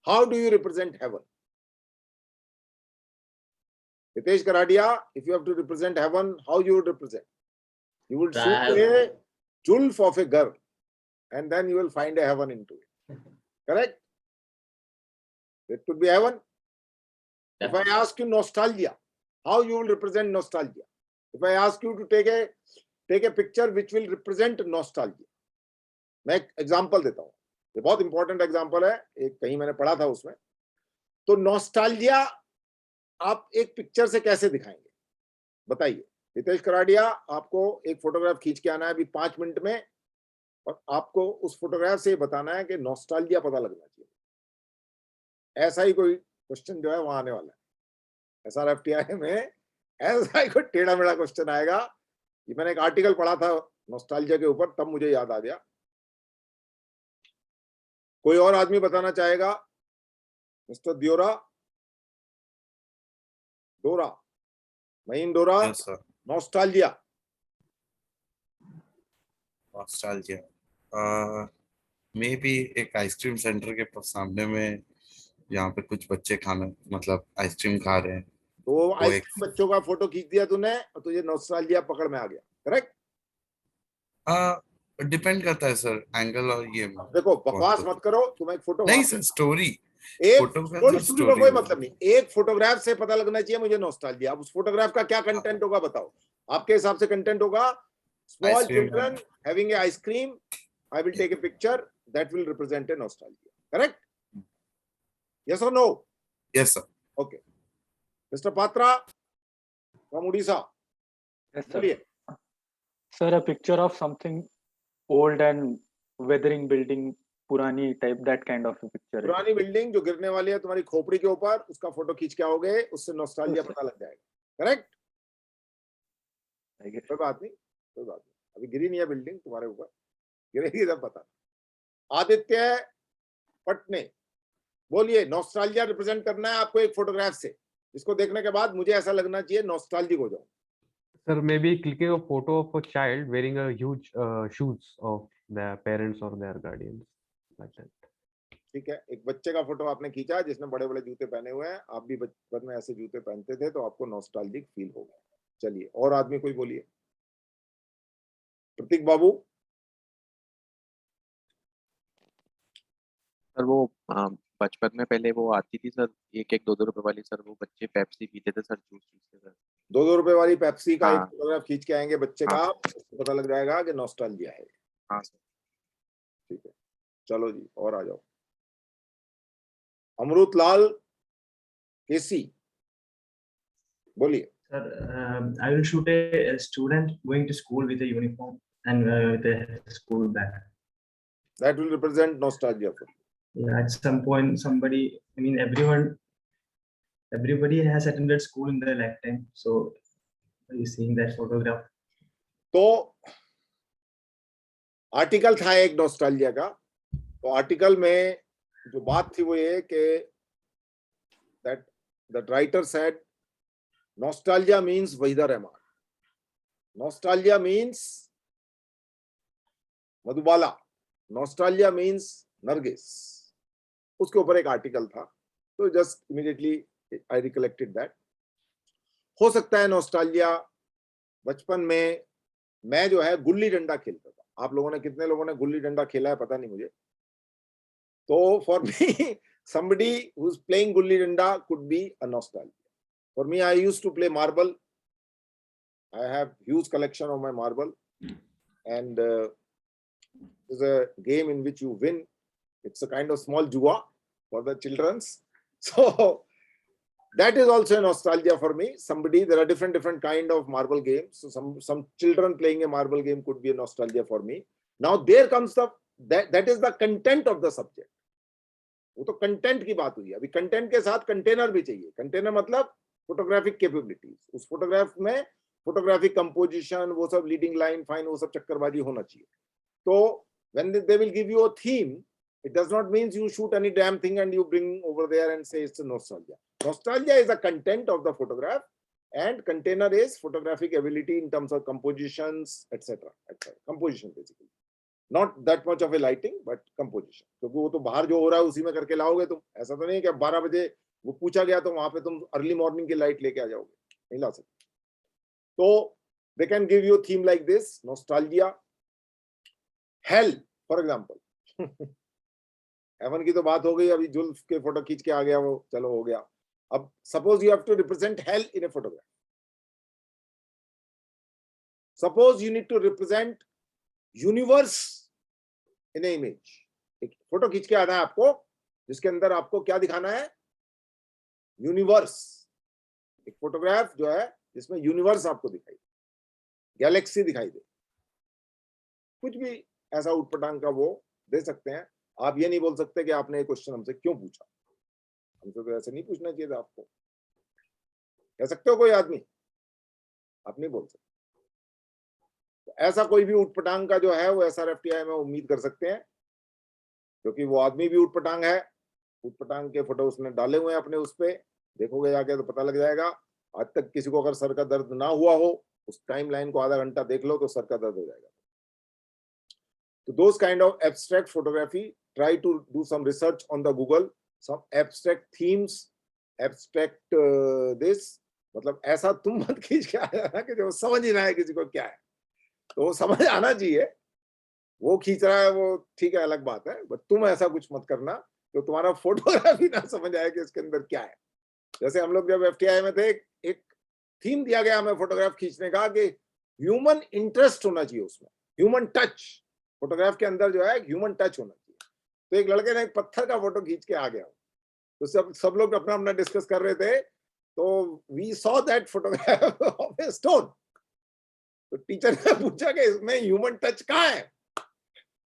How do you represent heaven? Hitesh Karadia, if you have to represent heaven, how you would represent? You would shoot a julf of a girl and then you will find a heaven into it. Correct? It could be heaven. If I ask you nostalgia, how you will represent nostalgia? If I ask you to take a picture which will represent nostalgia, मैं एक example देता हूँ, ये बहुत important example है, एक कहीं मैंने पढ़ा था उसमें। तो नॉस्टैल्जिया आप एक पिक्चर से कैसे दिखाएंगे बताइए। हितेश कराडिया, आपको एक फोटोग्राफ खींच के आना है अभी 5 मिनट में, और आपको उस फोटोग्राफ से बताना है कि नॉस्टैल्जिया पता लगना चाहिए। ऐसा ही कोई क्वेश्चन जो है वहां आने वाला है एसआरएफटीआई में, ऐसा ही कोई टेढ़ा मेढ़ा क्वेश्चन आएगा। ये मैंने एक आर्टिकल पढ़ा था नॉस्टैल्जिया के ऊपर, तब मुझे याद आ गया। कोई और आदमी बताना चाहेगा? मिस्टर डोरा, महीन डोरा। Yes, sir. नॉस्टैल्जिया। maybe एक आइसक्रीम सेंटर के सामने में यहाँ पे कुछ बच्चे मतलब आइसक्रीम खा रहे हैं, तो आइसक्रीम बच्चों का फोटो खींच दिया तूने और तुझे नॉस्टैल्जिया पकड़ में आ गया। करेक्ट? डिपेंड करता है सर एंगल और ये। देखो बकवास मत करो, तुम एक फोटो नहीं सर, स्टोरी एक स्टोरी का कोई मतलब नहीं, एक फोटोग्राफ से पता लगना चाहिए मुझे नॉस्टैल्जिया। अब उस फोटोग्राफ का क्या कंटेंट होगा बताओ। आपके हिसाब से कंटेंट होगा small children having a ice cream, I will take a picture that will represent a nostalgia. Correct? Yes or no? Yes, sir. Okay. Mr. Patra from Odisha. Yes, sir. बोलिए. Sir, a picture of something old and weathering building, purani type, that kind of a picture. पुरानी building जो गिरने वाली है तुम्हारी खोपड़ी के ऊपर, उसका फोटो खींच के आओगे, उससे नॉस्टैल्जिया पता लग जाएगा. करेक्ट? कोई बात नहीं, कोई बात नहीं. अभी गिरी नहीं है बिल्डिंग तुम्हारे ऊपर, गिरेगी जब पता. आदित्य पटने, बोलिए. नॉस्टैल्जिया रिप्रेजेंट करना है आपको एक फोटोग्राफ से, जिसको देखने के बाद मुझे ऐसा लगना चाहिए नॉस्टैल्जिक हो जाऊं. Sir, maybe clicking a photo of a child wearing a huge shoes of their parents or their guardians, like that. ठीक है, एक बच्चे का फोटो आपने खींचा जिसने बड़े बड़े जूते पहने हुए हैं. आप भी बचपन में ऐसे जूते पहनते थे तो आपको नॉस्टैल्जिक फील होगा. चलिए, और आदमी कोई बोलिए. प्रतीक बाबू. सर वो बचपन में पहले वो आती थी सर, 1-1, 2-2 रुपए वाली सर, वो बच्चे पेप्सी पीते थे सर, जूस पीते थे सर. 2-2 रुपए वाली पेप्सी का एक हाँ. फोटोग्राफ खींच के आएंगे बच्चे का, हाँ. उसको पता लग जाएगा कि नॉस्टैल्जिया है. हाँ सर. ठीक है, चलो जी, और आ जाओ. अमृत लाल केसी, बोलिए. Sir, I will shoot a student going to school with a uniform and with a school bag. That will represent nostalgia for you. Yeah, at some point, somebody, I mean, everybody has attended school in their lifetime. So, are you seeing that photograph? तो article था एक nostalgia का. तो article में जो बात थी वो ये कि that writer said nostalgia means Wahida Rahman, nostalgia means Madhubala, nostalgia means Nargis. उसके ऊपर एक आर्टिकल था. तो just immediately I recollected that. हो सकता है नॉस्टैल्जिया बचपन में मैं जो है गुल्ली डंडा खेलता था. आप लोगों ने कितने लोगों ने गुल्ली डंडा खेला है पता नहीं मुझे. तो for me somebody who's playing gulli danda could be a nostalgia. For me, I used to play marble. I have huge collection of my marble, and it's a game in which you win. It's a kind of small jua for the childrens. So that is also a nostalgia for me. Somebody, there are different kind of marble games. So some children playing a marble game could be a nostalgia for me. Now there comes that is the content of the subject. वो तो content की बात हुई. अभी content के साथ container भी चाहिए. कंटेनर मतलब फोटोग्राफिक कैपेबिलिटीज. उस फोटोग्राफ में फोटोग्राफिक कंपोजिशन, वो सब लीडिंग लाइन फाइन, वो सब चक्करबाजी होना चाहिए. तो when they will give you a theme, it does not mean you shoot any damn thing and you bring over there and say it's a nostalgia. Nostalgia is the content of the photograph, and container is photographic ability in terms of compositions, etc. Composition basically. Not that much of a lighting, but composition. क्योंकि वो तो बाहर जो हो रहा है उसी में करके लाओगे तुम. ऐसा तो नहीं कि 12 बजे वो पूछा गया तो वहां पे तुम अर्ली मॉर्निंग की लाइट लेके आ जाओगे. नहीं ला सकते. तो they can give you a theme like this, nostalgia. Hell, for example. Heaven की तो बात हो गई. अभी जुल्फ के फोटो खींच के आ गया वो, चलो हो गया. अब suppose you have to represent hell in a photograph. Suppose you need to represent universe in an image. एक फोटो खींच के आना है आपको जिसके अंदर आपको क्या दिखाना है? यूनिवर्स. एक फोटोग्राफ जो है जिसमें यूनिवर्स आपको दिखाई, गैलेक्सी दिखाई दे. कुछ भी ऐसा उटपटांग का वो दे सकते हैं. आप ये नहीं बोल सकते कि आपने ये क्वेश्चन हमसे क्यों पूछा. हमसे तो ऐसे नहीं पूछना चाहिए था आपको. कह सकते हो कोई आदमी? आप नहीं बोल सकते. तो ऐसा कोई भी उटपटांग का जो है वो SRFTI में उम्मीद कर सकते हैं, क्योंकि वो आदमी भी उटपटांग है. उटपटांग के फोटो उसने डाले हुए हैं अपने उस पे. देखोगे जाके तो पता लग जाएगा. आज तक किसी को अगर सर का दर्द ना हुआ हो, उस टाइम लाइन को आधा घंटा देख लो तो सर का दर्द हो जाएगा. तो those kind of abstract photography, try to do some research on the Google, some abstract themes, abstract this. मतलब ऐसा तुम मत खींच के आया कि जो समझ ही ना आए किसी को क्या है. तो वो समझ आना चाहिए. वो खींच रहा है वो ठीक है, अलग बात है. बट तुम ऐसा कुछ मत करना तो तुम्हारा फोटोग्राफी ना समझ आए कि इसके अंदर क्या है. जैसे हम लोग जब FTI में थे, एक थीम दिया गया हमें फोटोग्राफ खींचने का कि ह्यूमन इंटरेस्ट होना चाहिए उसमें, ह्यूमन टच. फोटोग्राफ के अंदर जो है ह्यूमन टच होना चाहिए. तो एक लड़के ने एक पत्थर का फोटो खींच के आ गया. तो सब लोग अपना अपना डिस्कस कर रहे थे, तो we saw that photograph of a stone. तो टीचर ने पूछा कि इसमें ह्यूमन टच कहाँ है?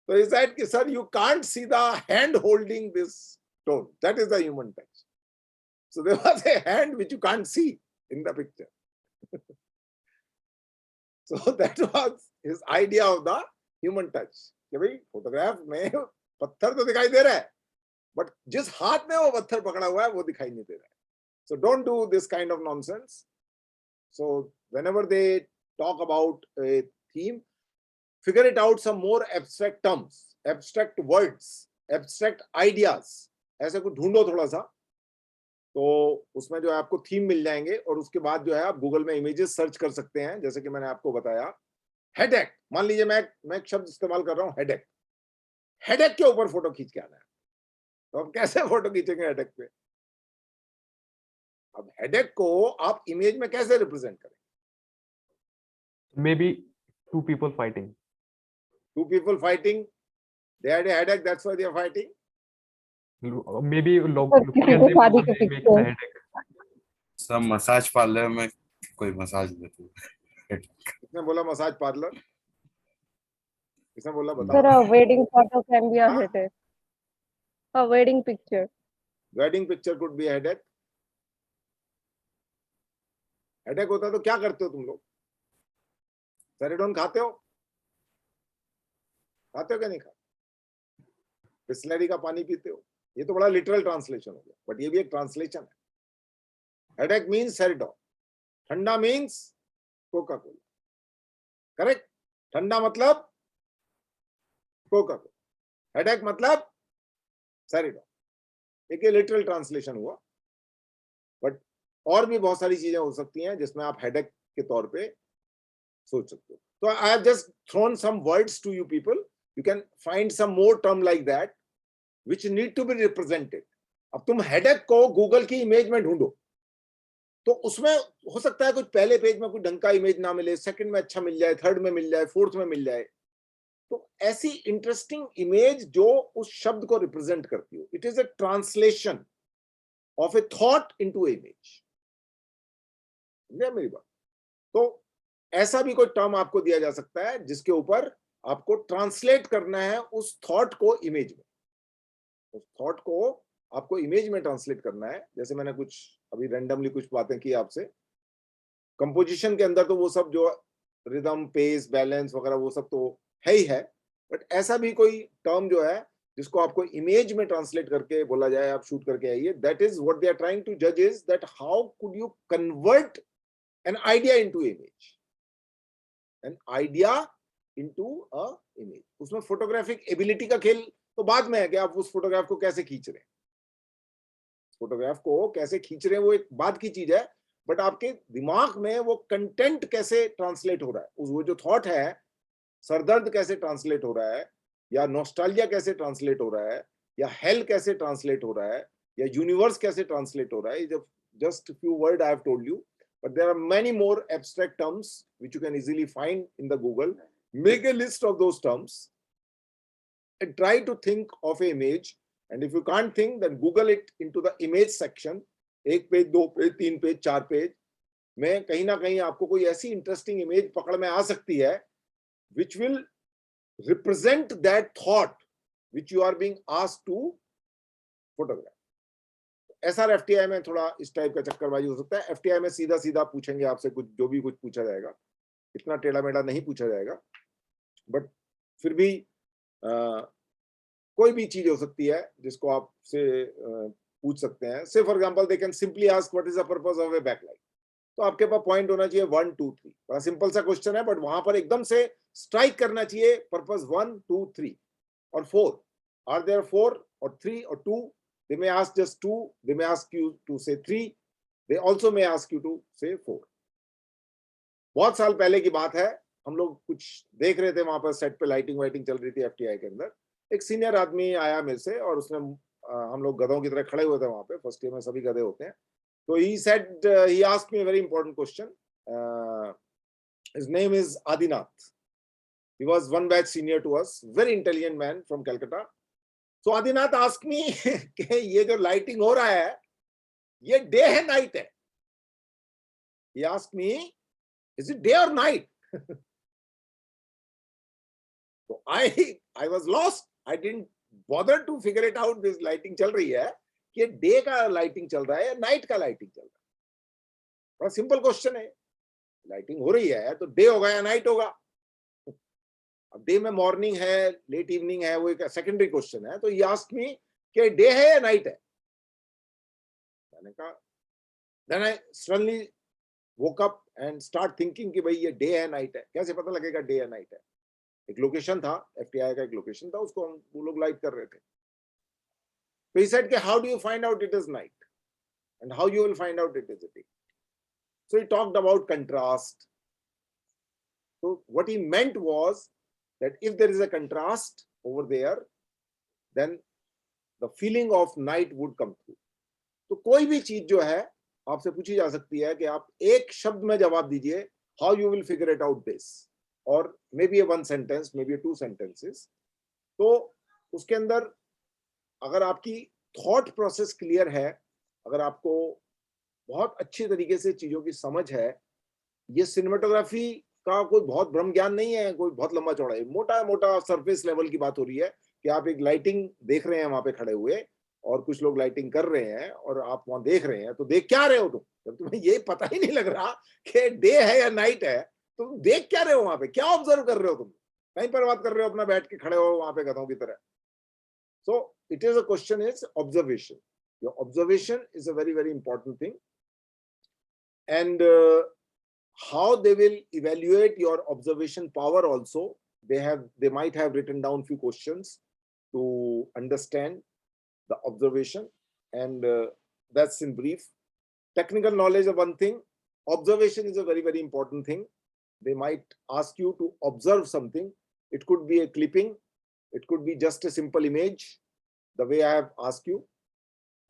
तो he said कि sir, you can't see the hand holding this stone, that is the human touch. So there was a hand which you can't see in the picture. So that was his idea of the human touch कि भाई photograph में पत्थर तो दिखाई दे रहा है, but जिस हाथ में वो पत्थर पकड़ा हुआ है वो दिखाई नहीं दे रहा है. So don't do this kind of nonsense. So whenever they talk about a theme, figure it out some more abstract terms, abstract words, abstract ideas. ऐसे कुछ ढूंढो थोड़ा सा, तो उसमें जो है आपको थीम मिल जाएंगे, और उसके बाद जो है आप गूगल में इमेजेस सर्च कर सकते हैं. जैसे कि मैंने आपको बताया हेडेक, मान लीजिए मैं एक शब्द इस्तेमाल कर रहा हूँ हेडेक. हेडेक के ऊपर फोटो खींच के आना है, तो आप कैसे फोटो खींचेंगे हेडेक पे? अब हेडेक को आप इमेज में कैसे रिप्रेजेंट करें? Maybe two people fighting. Two people fighting, they had a headache, that's why they are fighting. Maybe look किसी at को them शादी how के they make the picture. headache. सब मसाज पार्लर में कोई मसाज देती है. किसने बोला मसाज पार्लर? किसने बोला? Sir, बताओ. a wedding photo can be a हाँ? headache. A wedding picture. Wedding picture could be headache. Headache होता है तो क्या करते हो तुम लोग? सेरेडोन खाते हो? खाते हो क्या नहीं खाते? बिस्लरी का पानी पीते हो? ये तो बड़ा लिटरल ट्रांसलेशन हो गया, बट ये भी एक ट्रांसलेशन है. हेडेक मीन्स सेरेडोन, ठंडा मीन्स कोका कोला. करेक्ट? ठंडा मतलब कोका कोला, हेडेक मतलब सेरेडोन. एक लिटरल ट्रांसलेशन हुआ, बट और भी बहुत सारी चीजें हो सकती हैं जिसमें आप हेडेक के तौर पे सोच सकते हो. तो I have just thrown some words to you people. You can find some more term like that which need to be represented. अब तुम हेडेक को गूगल की इमेज में ढूंढो, तो उसमें हो सकता है कुछ पहले पेज में कोई ढंग का इमेज ना मिले, सेकंड में अच्छा मिल जाए, थर्ड में मिल जाए, फोर्थ में मिल जाए. तो ऐसी इंटरेस्टिंग इमेज जो उस शब्द को रिप्रेजेंट करती हो. It is a translation of A thought into image. समझे मेरी बात? तो ऐसा भी कोई टर्म आपको दिया जा सकता है जिसके ऊपर आपको ट्रांसलेट करना है उस थॉट को इमेज में. उस थॉट को आपको इमेज में ट्रांसलेट करना है. जैसे मैंने कुछ अभी रैंडमली कुछ बातें की आपसे. कंपोजिशन के अंदर तो वो सब जो रिदम, पेस, बैलेंस वगैरह वो सब तो है ही है, बट ऐसा भी कोई टर्म जो है जिसको आपको इमेज में ट्रांसलेट करके बोला जाए, आप शूट करके आइए. That is what they are trying to जज, is that how could you convert an idea into image. An idea into a image. उसमें फोटोग्राफिक एबिलिटी का खेल तो बाद में है कि आप उस फोटोग्राफ को कैसे खींच रहे हैं. फोटोग्राफ को कैसे खींच रहे हैं वो एक बाद की चीज है, बट आपके दिमाग में वो कंटेंट कैसे ट्रांसलेट हो रहा है, वो जो थॉट है, सरदर्द कैसे ट्रांसलेट हो रहा है, या नॉस्टैल्जिया कैसे ट्रांसलेट हो रहा है, या हेल कैसे ट्रांसलेट हो रहा है, या यूनिवर्स कैसे ट्रांसलेट हो रहा है. जब just few word I have told you, but there are many more abstract terms which you can easily find in the Google. Make a list of those terms and try to think of an image, and if you can't think, then Google it into the image section. एक page, दो page, तीन page, चार page में कहीं ना कहीं आपको कोई ऐसी इंटरेस्टिंग इमेज पकड़ में आ सकती है which will represent that thought which you are being asked to photograph. SRFTI में थोड़ा इस टाइप का चक्करबाजी हो सकता है. FTI में सीधा सीधा पूछेंगे आपसे कुछ, जो भी कुछ पूछा जाएगा, इतना टेढ़ा मेढ़ा नहीं पूछा जाएगा, बट फिर भी कोई भी चीज हो सकती है जिसको आपसे पूछ सकते हैं. Say for example they can simply ask what is the purpose of a backlight. तो आपके पास पॉइंट होना चाहिए 1 2 3. बड़ा सिंपल सा क्वेश्चन है, बट वहां पर एकदम से स्ट्राइक करना चाहिए पर्पस 1 2 3 और 4. आर देयर 4 और 3 और 2? They may ask just 2, they may ask you to say 3, they also may ask you to say 4. बहुत साल पहले की बात है, हम लोग कुछ देख रहे थे वहां पर सेट पे, लाइटिंग वाइटिंग चल रही थी एफटीआई के अंदर. एक सीनियर आदमी आया मेरे से, और उसने हम लोग गधों की तरह खड़े हुए थे वहां पे. फर्स्ट ईयर में सभी गधे होते हैं. तो he said, he asked me a very important question. His name is Adinath. He was one batch senior to us, very intelligent man from Calcutta. So Adinath asked me कि ये जो lighting हो रहा है ये डे है night है? He asked me, is it day or night? So I was lost. I didn't bother to figure it out. This lighting चल रही है कि डे का लाइटिंग चल रहा है या नाइट का लाइटिंग चल रहा है? बड़ा सिंपल क्वेश्चन है. लाइटिंग हो रही है तो डे होगा या नाइट होगा? अब डे में मॉर्निंग है, लेट इवनिंग है, वो एक सेकेंडरी क्वेश्चन है. तो ये आस्क मी कि डे है या नाइट है? मैंने कहा, then I suddenly woke up and start thinking कि भाई ये डे है नाइट है, कैसे पता लगेगा डे है नाइट है? एक लोकेशन था, FTI का एक लोकेशन था, उसको हम वो लोग लाइट कर रहे थे. So he said कि how do you find out it is night and how you will find out it is a day? So he talked about contrast. So what he meant was that if there is a contrast over there, then the feeling of night would come through. तो कोई भी चीज जो है आपसे पूछी जा सकती है कि आप एक शब्द में जवाब दीजिए, how you will figure it out this, or maybe a one sentence, maybe a two sentences. तो उसके अंदर अगर आपकी थॉट प्रोसेस क्लियर है, अगर आपको बहुत अच्छी तरीके से चीजों की समझ है, ये सिनेमेटोग्राफी का कोई बहुत ब्रह्म ज्ञान नहीं है, कोई बहुत लंबा चौड़ा है, मोटा मोटा सरफेस लेवल की बात हो रही है कि आप एक लाइटिंग देख रहे हैं वहां पे खड़े हुए और कुछ लोग लाइटिंग कर रहे हैं और आप वहां देख रहे हैं. तो देख क्या रहे हो तुम? जब तुम्हें ये पता ही नहीं लग रहा कि डे है या नाइट है, तुम देख क्या रहे हो वहां पे? क्या ऑब्जर्व कर रहे हो तुम? कहीं पर बात कर रहे हो, अपना बैठ के खड़े हो वहां पे गधों की तरह. So it is a question is observation. Your observation is a very, very important thing. And how they will evaluate your observation power also, they might have written down few questions to understand the observation, and that's in brief. Technical knowledge of one thing, observation is a very, very important thing. They might ask you to observe something. It could be a clipping, it could be just a simple image, the way I have asked you.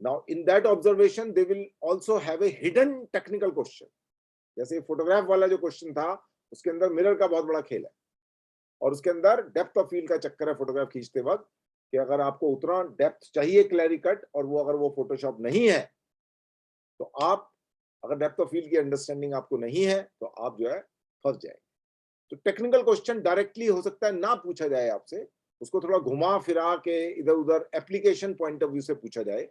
Now in that observation they will also have a hidden technical question. जैसे photograph वाला जो question था, उसके अंदर mirror का बहुत बड़ा खेल है और उसके अंदर डेप्थ ऑफ फील्ड का चक्कर है फोटोग्राफ खींचते वक्त कि अगर आपको उतना डेप्थ चाहिए क्लैरी कट और वो अगर वो फोटोशॉप नहीं है तो आप, अगर डेप्थ ऑफ फील्ड की अंडरस्टैंडिंग आपको नहीं है तो आप जो है फंस जाएंगे. तो टेक्निकल क्वेश्चन डायरेक्टली हो सकता है ना पूछा जाए आपसे, उसको थोड़ा घुमा फिरा के इधर उधर एप्लीकेशन पॉइंट ऑफ व्यू से पूछा जाए.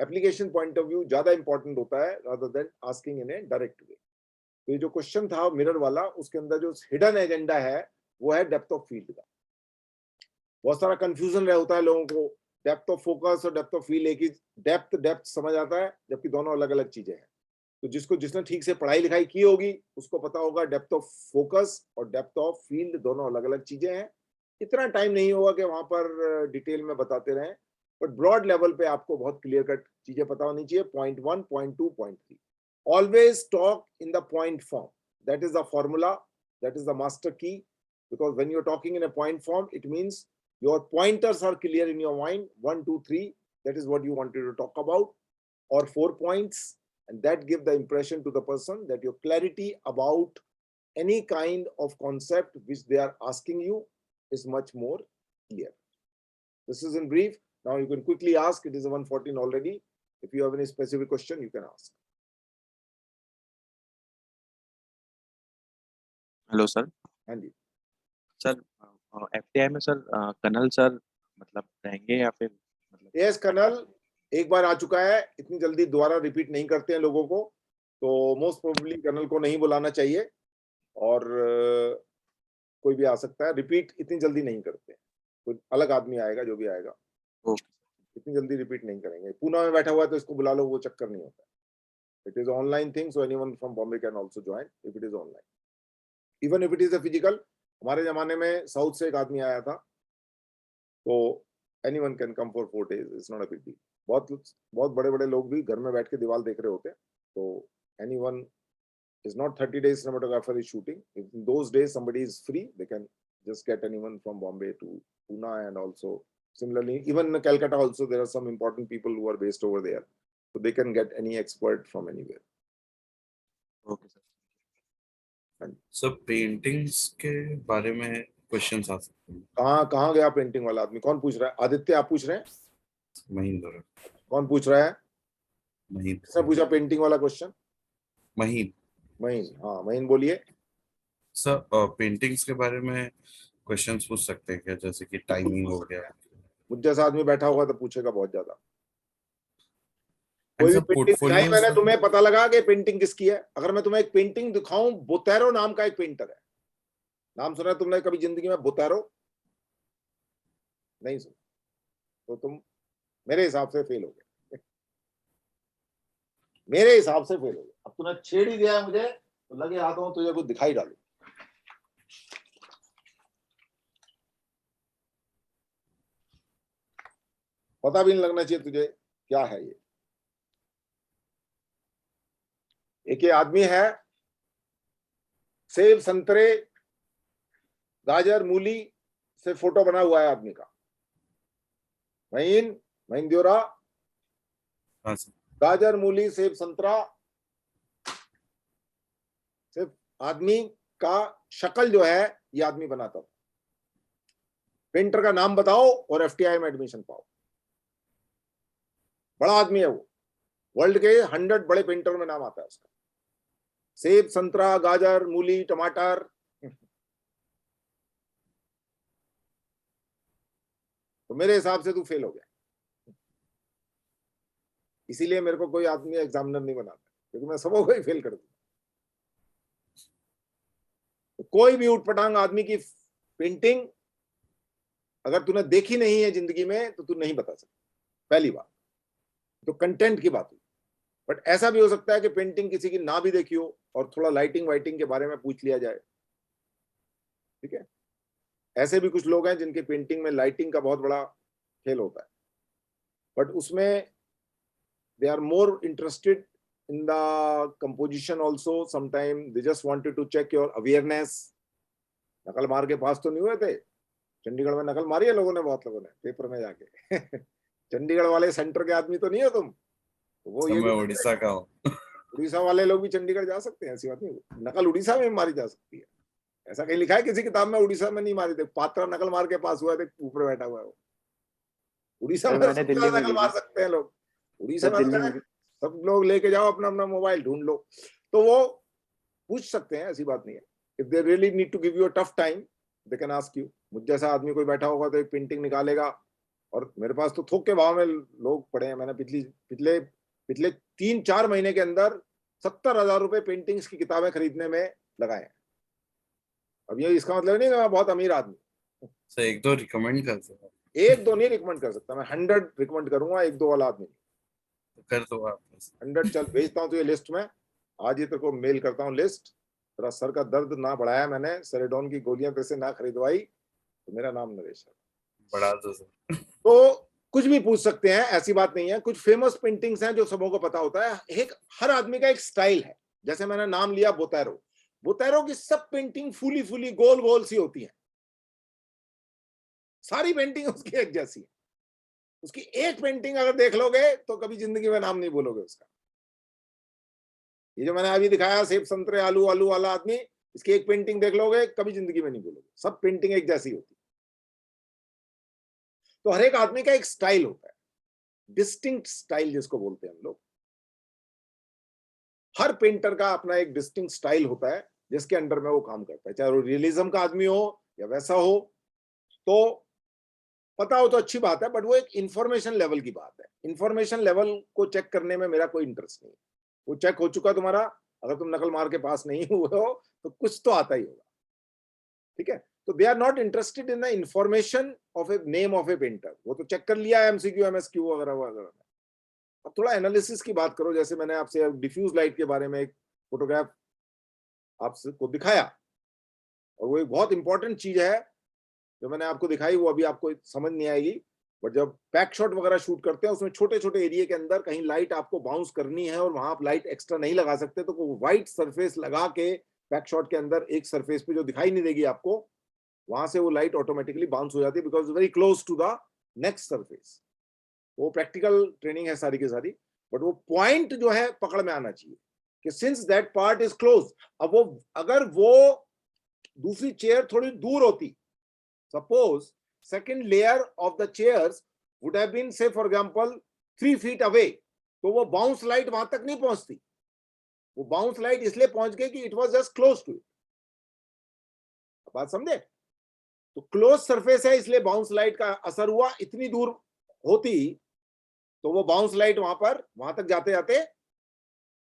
एप्लीकेशन पॉइंट ऑफ व्यू ज्यादा इंपॉर्टेंट होता है rather than asking in A direct way. तो ये जो क्वेश्चन था मिरर वाला, उसके अंदर जो हिडन एजेंडा है वो है डेप्थ ऑफ फील्ड का. बहुत सारा कंफ्यूजन रह होता है लोगों को, डेप्थ ऑफ फोकस और डेप्थ ऑफ फील्ड एक ही, डेप्थ समझ आता है जबकि दोनों अलग अलग चीजें हैं. तो जिसने ठीक से पढ़ाई लिखाई की होगी उसको पता होगा डेप्थ ऑफ फोकस और डेप्थ ऑफ फील्ड दोनों अलग अलग चीजें हैं. इतना टाइम नहीं होगा कि वहां पर डिटेल में बताते रहें, बट ब्रॉड लेवल पे आपको बहुत क्लियर कट चीजें पता होनी चाहिए. Point 1, point 2, point 3. Always talk in the point form. That is the formula, that is the master key. Because when you are talking in a point form, it means your pointers are clear in your mind. 1, 2, 3, that is what you wanted to talk about, or 4 points, and that give the impression to the person that your clarity about any kind of concept which they are asking you is much more clear. This is in brief. Now you can quickly ask. It is 1:14 already. If you have any specific question, you can ask. Hello sir. हाँ जी. Sir FTI में sir colonel sir मतलब रहेंगे या फिर मतलब? Yes, colonel एक बार आ चुका है, इतनी जल्दी दोबारा रिपीट नहीं करते हैं लोगों को, तो मोस्ट प्रोबेबली कर्नल को नहीं बुलाना चाहिए और कोई भी आ सकता है. रिपीट इतनी जल्दी नहीं करते, कोई अलग आदमी आएगा जो भी आएगा. इतनी जल्दी रिपीट नहीं करेंगे. पूना में बैठा हुआ है तो इसको बुला लो, वो चक्कर नहीं होता. It is online thing, so anyone from Bombay can also join if it is online. Even if it is a physical, हमारे जमाने में साउथ से एक आदमी आया था, तो anyone can come for 4 days, it's not a big deal. बहुत बड़े बड़े लोग भी घर में बैठ के दीवार देख रहे होते हैं. तो anyone is not 30 days cinematographer is shooting. If in those days somebody is free, they can just get anyone from Bombay to Pune, and also similarly even in Calcutta also there are some important people who are based over there, so they can get any expert from anywhere. Okay sir. Sir paintings के बारे में questions आ सकते हैं। कहाँ गया painting वाला आदमी? कौन पूछ रहा है? आदित्य आप पूछ रहे हैं? महींद्र। कौन पूछ रहा है? किसने महींद्र। पूछा पेंटिंग वाला क्वेश्चन? महीन। महीन, हाँ महीन बोलिए। सर पेंटिंग्स के बारे में क्वेश्चंस पूछ सकते हैं क्या, जैसे कि टाइमिंग हो गया? मुझ जैसा आदमी बैठा होगा तो पूछेगा बहुत ज्यादा। एंड कोई भी सर पेंटिंग दिखाई पोर्टफोलियोज। मैंने, तुम्हें पता लगा कि पेंटिंग किसकी है? अगर मैं तुम्हें एक पेंटिंग दिखाऊं, बोतेरो नाम का एक पेंटर है, नाम सुना है तुमने कभी जिंदगी में? बोतेरो नहीं सुना तो तुम मेरे हिसाब से फेल हो गए। मेरे हिसाब से फेल हो गए। अब तूने छेड़ ही दिया है मुझे, तो लगे आता हूं तुझे कुछ दिखाई डालू। पता भी नहीं लगना चाहिए तुझे क्या है ये। एक ये आदमी है, सेब संतरे गाजर मूली से फोटो बना हुआ है आदमी का। महीन दियोरा, हाँ सर। गाजर मूली सेब संतरा, सिर्फ आदमी का शक्ल जो है ये आदमी बनाता था। पेंटर का नाम बताओ और एफटीआई में एडमिशन पाओ। बड़ा आदमी है वो, वर्ल्ड के 100 बड़े पेंटर में नाम आता है उसका। सेब संतरा गाजर मूली टमाटर। तो मेरे हिसाब से तू फेल हो गया। इसीलिए मेरे को कोई आदमी एग्जामिनर नहीं बनाता, क्योंकि मैं सबको ही फेल कर दूंगा। तो कोई भी उठपटांग आदमी की पेंटिंग अगर तूने देखी नहीं है जिंदगी में तो तू नहीं बता सकता, पहली बात तो कंटेंट की बात हुई। बट ऐसा भी हो सकता है कि पेंटिंग किसी की ना भी देखी हो और थोड़ा लाइटिंग वाइटिंग के बारे में पूछ लिया जाए, ठीक है? ऐसे भी कुछ लोग हैं जिनके पेंटिंग में लाइटिंग का बहुत बड़ा खेल होता है, बट उसमें they are more interested in the composition also. Sometimes they just wanted to check your awareness. नकल मार के पास तो नहीं हुए थे? चंडीगढ़ में नकल मारी है लोगों ने, बहुत लोगों ने पेपर में जाके। चंडीगढ़ वाले सेंटर के आदमी तो नहीं हो तुम? तो वो ये मैं उड़ीसा का हूँ। उड़ीसा वाले लोग भी चंडीगढ़ जा सकते हैं, ऐसी बात नहीं। नकल उड़ीसा में मारी जा सकती है, ऐसा कहीं लिखा है किसी किताब में? उड़ीसा में नहीं मारी थे। पात्रा नकल मार के पास हुआ थे, ऊपर बैठा हुआ है वो। उड़ीसा में मैंने सबसे दिल्ली ज्यादा में नकल की मार थी सकते हैं लोग। उड़ीसा सर, में दिल्ली में की। सब लोग लेके जाओ अपना अपना मोबाइल ढूंढ लो, तो वो पूछ सकते हैं, ऐसी बात नहीं है। If they really need to give you a tough time they can ask you. मुझ जैसा आदमी कोई बैठा होगा तो एक पेंटिंग निकालेगा, और मेरे पास तो थोक के भाव में लोग पड़े हैं। मैंने पिछले पिछले 3-4 महीने के अंदर 70,000 रुपए पेंटिंग्स की किताबें खरीदने में लगाए हैं। अब ये इसका मतलब नहीं कि मैं बहुत अमीर आदमी। सर एक दो रिकमेंड कर सकते? एक दो नहीं रिकमेंड कर सकता मैं, 100 रिकमेंड करूंगा, एक दो वाला आदमी कर दो आप। 100। चल भेजता हूँ तो ये लिस्ट में आज ही तेरे को मेल करता हूँ लिस्ट। तेरा सर का दर्द ना बढ़ाया मैंने, सेरेडोन की गोलियां तेरे से ना खरीदवाई, तो मेरा नाम नरेश है। बढ़ा दो सर। तो कुछ भी पूछ सकते हैं, ऐसी बात नहीं है। कुछ फेमस पेंटिंग्स हैं जो सबों को पता होता है। एक हर आदमी का एक स्टाइल है। जैसे मैंने नाम लिया बोतेरो, बोतेरो की सब पेंटिंग फूली फूली गोल गोल सी होती है, सारी पेंटिंग उसकी एक जैसी है। उसकी एक पेंटिंग अगर देख लोगे तो कभी जिंदगी में नाम नहीं बोलोगे उसका। ये जो मैंने अभी दिखाया सेब संतरे आलू आलू वाला आदमी, इसकी एक पेंटिंग देख लोगे कभी जिंदगी में नहीं बोलोगे। सब पेंटिंग एक जैसी होती है। तो हर एक आदमी का एक स्टाइल होता है, डिस्टिंक्ट स्टाइल जिसको बोलते हैं हम लोग। हर पेंटर का अपना एक डिस्टिंक्ट स्टाइल होता है जिसके अंडर में वो काम करता है, चाहे वो रियलिज्म का आदमी हो या वैसा हो। तो पता हो तो अच्छी बात है, बट वो एक इंफॉर्मेशन लेवल की बात है। इंफॉर्मेशन लेवल को चेक करने में मेरा कोई इंटरेस्ट नहीं है। वो चेक हो चुका तुम्हारा। अगर तुम नकल मार के पास नहीं हुए हो तो कुछ तो आता ही होगा, ठीक है? तो they are not interested in the information of a name of a painter. वो तो चेक कर लिया एमसीक्यू एमएसक्यू वगैरह वगैरह। अब थोड़ा एनालिसिस की बात करो। जैसे मैंने आपसे डिफ्यूज लाइट के बारे में एक फोटोग्राफ आपको दिखाया, और वो एक बहुत इंपॉर्टेंट चीज है जो मैंने आपको दिखाई। वो अभी आपको समझ नहीं आएगी, बट जब पैक शॉट वगैरह शूट करते हैं उसमें छोटे छोटे एरिया के अंदर कहीं लाइट आपको बाउंस करनी है और वहां आप लाइट एक्स्ट्रा नहीं लगा सकते, तो वो व्हाइट सरफेस लगा के पैक शॉट के अंदर एक सरफेस पे जो दिखाई नहीं देगी आपको, वहां से वो लाइट ऑटोमेटिकली बाउंस हो जाती है, because very close to the next surface. वो प्रैक्टिकल ट्रेनिंग है सारी की सारी, बट वो पॉइंट जो है पकड़ में आना चाहिए कि since that part is close. अब वो अगर वो दूसरी चेयर थोड़ी दूर होती Suppose second layer of the chairs would have been, say for example, 3 feet away, तो वो बाउंस लाइट वहां तक नहीं पहुंचती. वो बाउंस लाइट इसलिए पहुंच गई कि it was just close to it. बात समझे? तो क्लोज सरफेस है इसलिए बाउंस लाइट का असर हुआ. इतनी दूर होती तो वो बाउंस लाइट वहां तक जाते जाते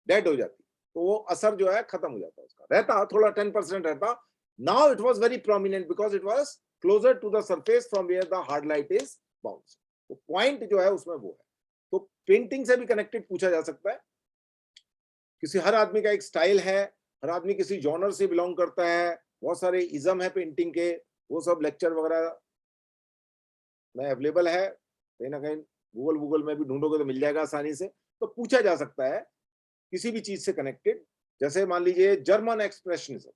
डेड हो जाती. तो वो असर जो है खत्म हो जाता. उसका रहता थोड़ा 10% रहता. Now it was very prominent because it was closer to the surface from where the hard light is bounce. तो पॉइंट जो है उसमें वो है. तो पेंटिंग से भी कनेक्टेड पूछा जा सकता है. किसी हर आदमी का एक स्टाइल है, हर आदमी किसी जॉनर से बिलोंग करता है. बहुत सारे इज्म है पेंटिंग के, वो सब लेक्चर वगैरह में अवेलेबल है. कहीं ना कहीं गूगल में भी ढूंढोगे तो मिल जाएगा आसानी से. तो पूछा जा सकता है किसी भी चीज से कनेक्टेड. जैसे मान लीजिए जर्मन एक्सप्रेशनिज्म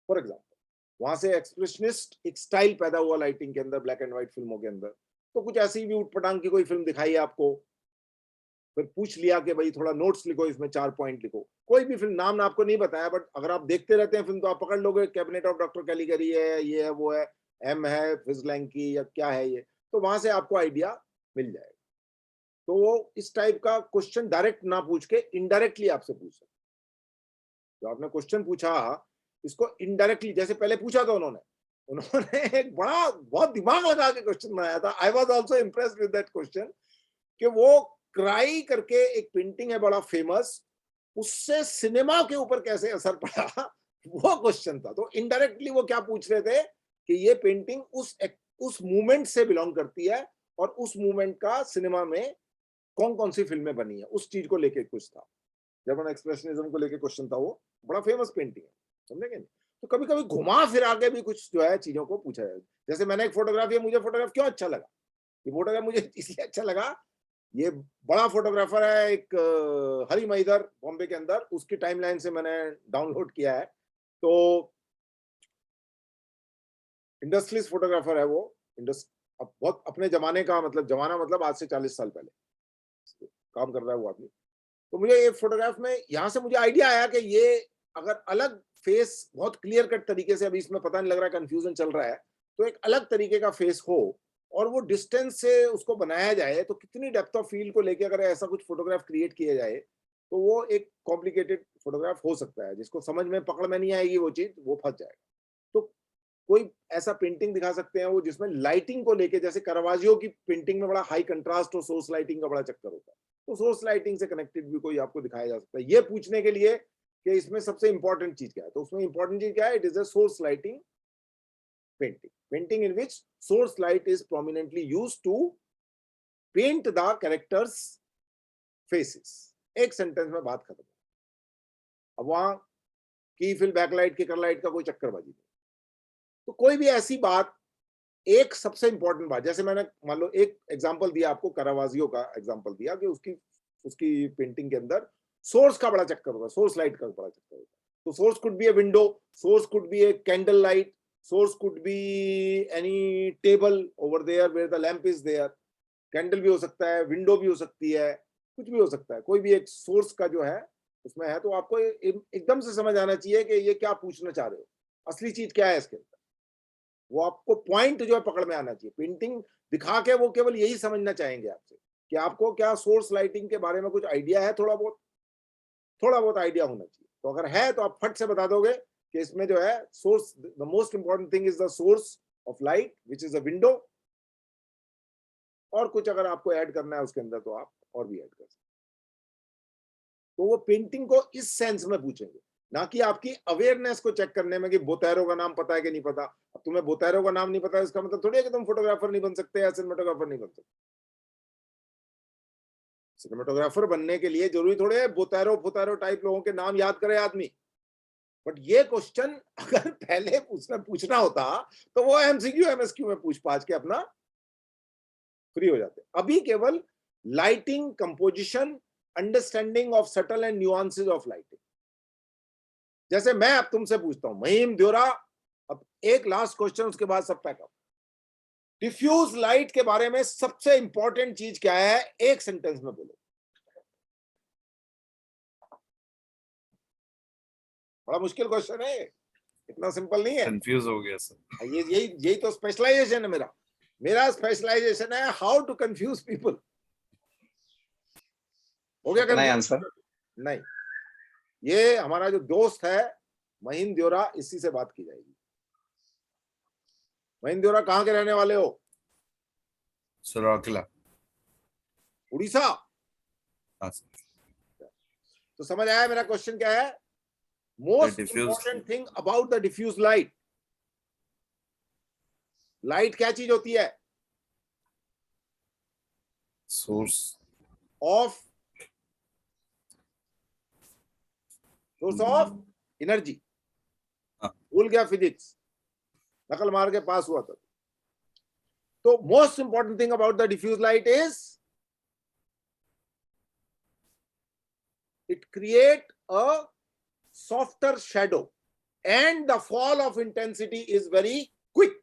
फॉर एग्जांपल, वहां से एक्सप्रेशनिस्ट एक स्टाइल पैदा हुआ लाइटिंग के अंदर, ब्लैक एंड व्हाइट फिल्मों के अंदर. तो कुछ ऐसी भी उटपटांग की कोई फिल्म दिखाई आपको, फिर पूछ लिया कि भाई थोड़ा नोट्स लिखो, इसमें 4 पॉइंट लिखो. कोई भी फिल्म, नाम आपको नहीं बताया, बट अगर आप देखते रहते हैं फिल्म तो आप पकड़ लोगे. कैबिनेट ऑफ डॉक्टर कैलिगरी है, ये है, वो है, एम है, फिजलैंग की, या क्या है ये. तो वहां से आपको आइडिया मिल जाएगा. तो वो इस टाइप का क्वेश्चन डायरेक्ट ना पूछ के इनडायरेक्टली आपसे पूछ सकते. जो आपने क्वेश्चन पूछा इसको इनडायरेक्टली, जैसे पहले पूछा था उन्होंने एक बड़ा बहुत दिमाग लगा के क्वेश्चन बनाया था. I was also impressed with that question. कि वो क्राई करके एक पेंटिंग है बड़ा फेमस, उससे सिनेमा के ऊपर कैसे असर पड़ा, वो क्वेश्चन था. तो इनडायरेक्टली वो क्या पूछ रहे थे कि ये पेंटिंग उस मूवमेंट से बिलोंग करती है और उस मूवमेंट का सिनेमा में कौन कौन सी फिल्में बनी है, उस चीज को लेके कुछ था. जर्मन एक्सप्रेशनिज्म को लेके क्वेश्चन था. वो बड़ा फेमस पेंटिंग है, समझे नहीं. तो कभी कभी घुमा फिरा के भी कुछ जो है चीजों को पूछा जाए. जैसे मैंने एक फोटोग्राफी है, मुझे फोटोग्राफ क्यों अच्छा लगा, ये फोटोग्राफ मुझे इसलिए अच्छा लगा, ये बड़ा फोटोग्राफर है एक हरी महिदर बॉम्बे के अंदर, उसकी टाइमलाइन से मैंने डाउनलोड किया है. तो इंडस्ट्रियलिस्ट फोटोग्राफर है वो. अब बहुत अपने जमाने का, मतलब आज से 40 साल पहले काम कर रहा है वो आदमी. तो मुझे ये फोटोग्राफ में यहाँ से मुझे आइडिया आया कि ये अगर अलग फेस बहुत क्लियर कट तरीके से, अभी इसमें पता नहीं लग रहा, कंफ्यूजन चल रहा है, तो एक अलग तरीके का फेस हो और वो डिस्टेंस से उसको बनाया जाए, तो कितनी डेप्थ ऑफ फील्ड को लेके अगर ऐसा कुछ फोटोग्राफ क्रिएट किया जाए तो वो एक कॉम्प्लिकेटेड फोटोग्राफ हो सकता है. जिसको समझ में पकड़ में नहीं आएगी वो चीज, वो फंस जाएगा. तो कोई ऐसा पेंटिंग दिखा सकते हैं वो जिसमें लाइटिंग को लेके, जैसे करवाजियो की पेंटिंग में बड़ा हाई कंट्रास्ट और सोर्स लाइटिंग का बड़ा चक्कर होता है, तो सोर्स लाइटिंग से कनेक्टेड भी कोई आपको दिखाया जा सकता है, ये पूछने के लिए कि इसमें सबसे इंपॉर्टेंट चीज क्या है. तो उसमें इंपॉर्टेंट चीज क्या है, it is a source lighting painting in which source light is prominently used to paint the characters faces. एक सेंटेंस में बात खत्म. अब वहां की फिल बैकलाइट किकर लाइट का कोई चक्करबाजी नहीं. तो कोई भी ऐसी बात, एक सबसे इंपॉर्टेंट बात, जैसे मैंने मान लो एक एग्जांपल दिया आपको, करावाजियो का एग्जांपल दिया कि उसकी पेंटिंग के अंदर सोर्स का बड़ा चक्कर होगा, सोर्स लाइट का बड़ा चक्कर होगा. तो source could be a window, source could be a candle light, source could be any table over there where the lamp is there. Candle भी हो सकता है, विंडो भी हो सकती है, कुछ भी हो सकता है. कोई भी एक सोर्स का जो है उसमें है. तो आपको एकदम से समझ आना चाहिए कि ये क्या पूछना चाह रहे हो, असली चीज क्या है इसके अंदर. वो आपको पॉइंट जो है पकड़ में आना चाहिए. पेंटिंग दिखा के वो केवल यही समझना चाहेंगे आपसे कि आपको क्या सोर्स लाइटिंग के बारे में कुछ आइडिया है, थोड़ा बहुत आइडिया होना चाहिए. तो अगर है तो आप फट से बता दोगे कि इसमें जो है source, the most important thing is the source of light which is a window. और कुछ अगर आपको ऐड करना है उसके अंदर तो आप और भी ऐड कर सकते. तो वो पेंटिंग को इस सेंस में पूछेंगे, ना कि आपकी अवेयरनेस को चेक करने में कि बोतैरो का नाम पता है कि नहीं पता. अब तुम्हें बोतैरो का नाम नहीं पता, इसका मतलब थोड़ी है कि तुम फोटोग्राफर नहीं बन सकते या सिनेमेटोग्राफर नहीं बन सकते. सिनेमेटोग्राफर बनने के लिए जरूरी थोड़े है बोतैरो टाइप लोगों के नाम याद करे आदमी. बट ये क्वेश्चन अगर पहले उसमें पूछना होता तो वो एमसीक्यू एमएसक्यू में पूछ पाछ के अपना फ्री हो जाते. अभी केवल lighting, composition, understanding of subtle and nuances of lighting. जैसे मैं अब तुमसे पूछता हूं, महीम द्योरा, अब एक लास्ट क्वेश्चन, उसके बाद सब पैकअप. डिफ्यूज लाइट के बारे में सबसे इंपॉर्टेंट चीज क्या है, एक सेंटेंस में बोलो. बड़ा मुश्किल क्वेश्चन है. इतना सिंपल नहीं है। कंफ्यूज हो गया सर। ये यही तो स्पेशलाइजेशन है मेरा स्पेशलाइजेशन है हाउ टू कंफ्यूज पीपल। हो गया Can I confused? answer? नहीं, ये हमारा जो दोस्त है महीन देवरा, इसी से बात की जाएगी। महीन देवरा कहाँ के रहने वाले हो? सराकला। उड़ीसा। हाँ सर। तो समझ आया मेरा क्वेश्चन क्या है? Most diffuse- important thing about the diffuse light. Light क्या चीज होती है? Source of energy. हाँ। भूल गया फिजिक्स, नकल मार के पास हुआ था। तो most important thing about the diffuse light is it create a softer shadow and the fall of intensity is very quick.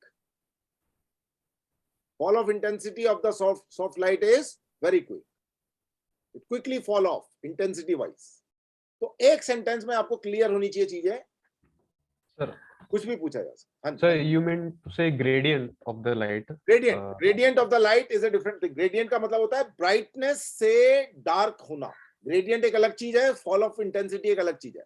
Fall of intensity of the soft light is very quick. It quickly fall off intensity wise. तो एक sentence में आपको clear होनी चाहिए चीजें। Sir. कुछ भी पूछा जा सकता है। Sir, you meant to say gradient of the light. Gradient of the light is a different thing. Gradient का मतलब होता है ब्राइटनेस से डार्क होना। ग्रेडियंट एक अलग चीज है, फॉल ऑफ इंटेंसिटी एक अलग चीज है।